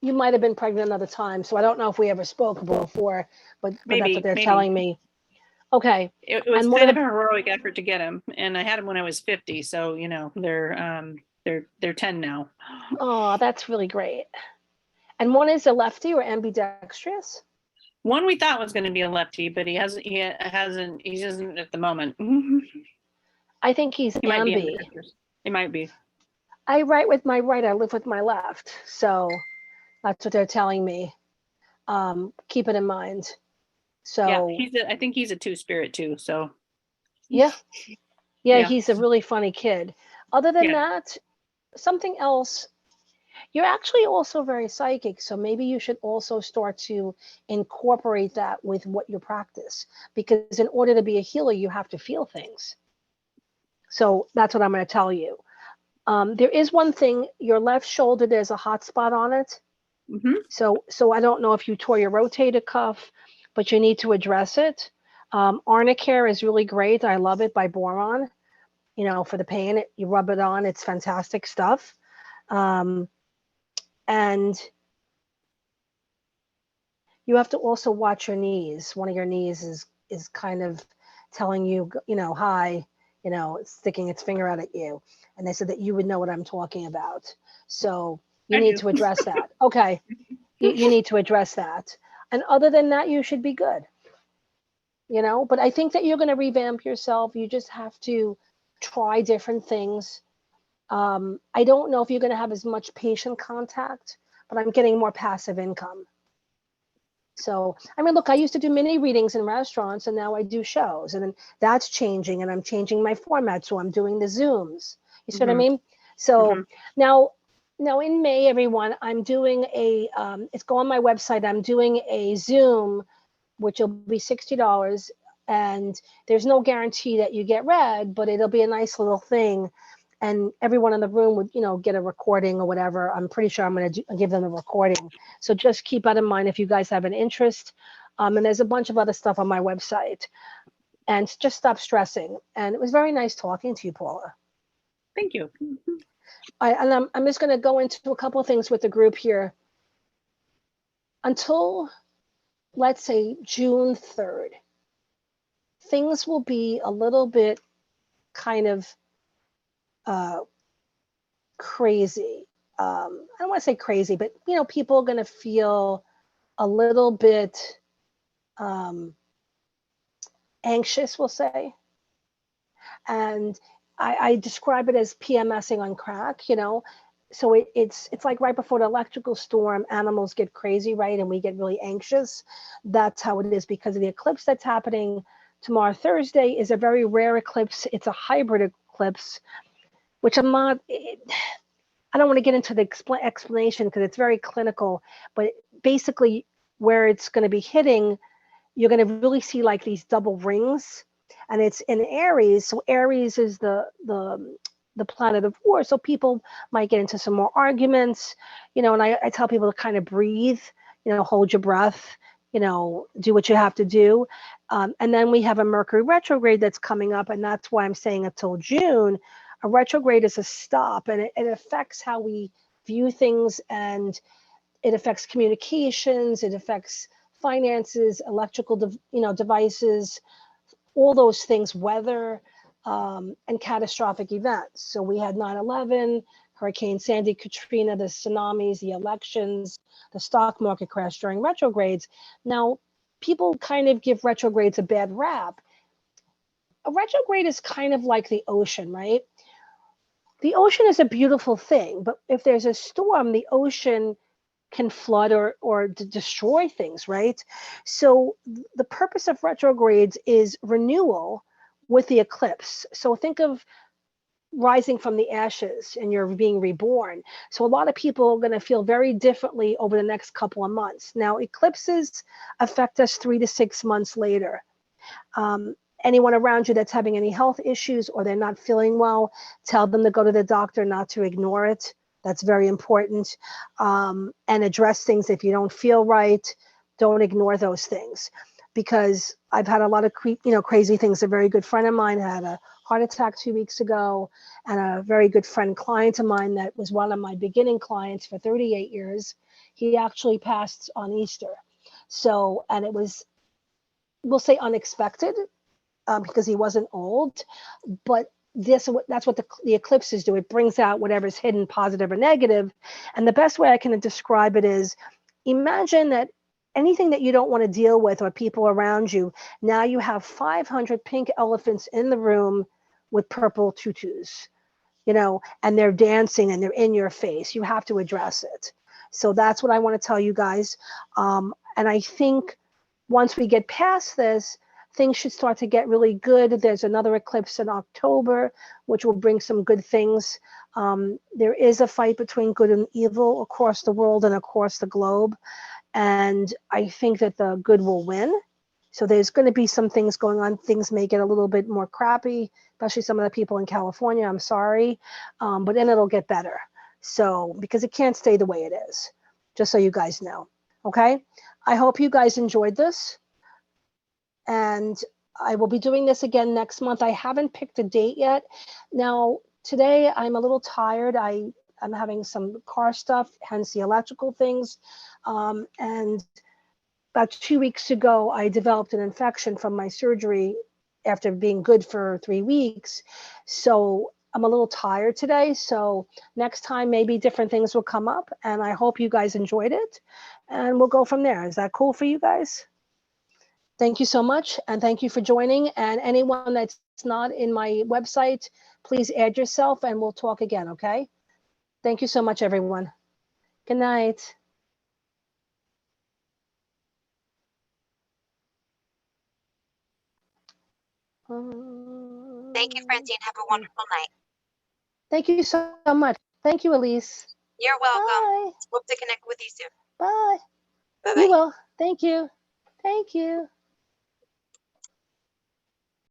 Speaker 2: You might have been pregnant another time, so I don't know if we ever spoke before, but that's what they're telling me. Okay.
Speaker 13: It was kind of a heroic effort to get him, and I had him when I was 50. So they're 10 now.
Speaker 2: Oh, that's really great. And one is a lefty or ambidextrous?
Speaker 13: One we thought was going to be a lefty, but he isn't at the moment.
Speaker 2: I think he's ambi.
Speaker 13: He might be.
Speaker 2: I write with my right, I live with my left. So that's what they're telling me. Keep it in mind. So
Speaker 13: yeah, I think he's a 2-spirit too. So
Speaker 2: yeah, he's a really funny kid. Other than that, something else. You're actually also very psychic, so maybe you should also start to incorporate that with what you practice, because in order to be a healer, you have to feel things. So that's what I'm going to tell you. There is one thing, your left shoulder, there's a hot spot on it.
Speaker 13: Mm-hmm.
Speaker 2: So I don't know if you tore your rotator cuff, but you need to address it. Arnicare is really great. I love it by Boron, for the pain. You rub it on, it's fantastic stuff. And you have to also watch your knees. One of your knees is kind of telling you, hi, sticking its finger out at you. And they said that you would know what I'm talking about. So you need to address that. Okay. You need to address that. And other than that, you should be good. But I think that you're going to revamp yourself. You just have to try different things. I don't know if you're going to have as much patient contact, but I'm getting more passive income. So, look, I used to do mini readings in restaurants, and now I do shows, and then that's changing, and I'm changing my format. So I'm doing the Zooms. You see what I mean? So now in May, everyone, I'm doing it's go on my website. I'm doing a Zoom, which will be $60. And there's no guarantee that you get read, but it'll be a nice little thing. And everyone in the room would, get a recording or whatever. I'm pretty sure I'm going to give them a recording. So just keep that in mind if you guys have an interest. And there's a bunch of other stuff on my website. And just stop stressing. And it was very nice talking to you, Paula.
Speaker 13: Thank you.
Speaker 2: I'm just going to go into a couple of things with the group here. Until, let's say, June 3rd, things will be a little bit kind of crazy. I don't want to say crazy, but people are going to feel a little bit anxious, we'll say. And I describe it as PMSing on crack, So it's like right before the electrical storm, animals get crazy, right? And we get really anxious. That's how it is because of the eclipse that's happening tomorrow. Thursday is a very rare eclipse. It's a hybrid eclipse, which I don't want to get into the explanation because it's very clinical, but basically where it's going to be hitting, you're going to really see like these double rings, and it's in Aries. So Aries is the planet of war. So people might get into some more arguments, and I tell people to kind of breathe, hold your breath, do what you have to do. And then we have a Mercury retrograde that's coming up, and that's why I'm saying until June. A retrograde is a stop, and it affects how we view things, and it affects communications, it affects finances, electrical, devices, all those things, weather, and catastrophic events. So we had 9/11, Hurricane Sandy, Katrina, the tsunamis, the elections, the stock market crash during retrogrades. Now, people kind of give retrogrades a bad rap. A retrograde is kind of like the ocean, right? The ocean is a beautiful thing, but if there's a storm, the ocean can flood or destroy things, right? So the purpose of retrogrades is renewal with the eclipse. So think of rising from the ashes and you're being reborn. So a lot of people are going to feel very differently over the next couple of months. Now, eclipses affect us 3 to 6 months later. Anyone around you that's having any health issues or they're not feeling well, tell them to go to the doctor, not to ignore it. That's very important. And address things if you don't feel right. Don't ignore those things, because I've had a lot of crazy things. A very good friend of mine had a heart attack 2 weeks ago, and a very good friend client of mine that was one of my beginning clients for 38 years, he actually passed on Easter. So, and it was, we'll say, unexpected, because he wasn't old, but that's what the eclipses do. It brings out whatever's hidden, positive or negative. And the best way I can describe it is, imagine that anything that you don't want to deal with or people around you, now you have 500 pink elephants in the room with purple tutus, and they're dancing and they're in your face. You have to address it. So that's what I want to tell you guys. And I think once we get past this, things should start to get really good. There's another eclipse in October, which will bring some good things. There is a fight between good and evil across the world and across the globe. And I think that the good will win. So there's going to be some things going on. Things may get a little bit more crappy, especially some of the people in California. I'm sorry. But then it'll get better. So, because it can't stay the way it is, just so you guys know. Okay. I hope you guys enjoyed this. And I will be doing this again next month. I haven't picked a date yet. Now, today I'm a little tired. I'm having some car stuff, hence the electrical things. And about 2 weeks ago, I developed an infection from my surgery after being good for 3 weeks. So I'm a little tired today. So next time, maybe different things will come up. And I hope you guys enjoyed it. And we'll go from there. Is that cool for you guys? Thank you so much, and thank you for joining. And anyone that's not in my website, please add yourself and we'll talk again, okay? Thank you so much, everyone. Good night.
Speaker 14: Thank you, Francine. Have a wonderful night.
Speaker 2: Thank you so much. Thank you, Elise.
Speaker 14: You're welcome.
Speaker 2: Bye.
Speaker 14: Hope to connect with you soon.
Speaker 2: Bye.
Speaker 14: Bye-bye.
Speaker 2: You will. Thank you. Thank you.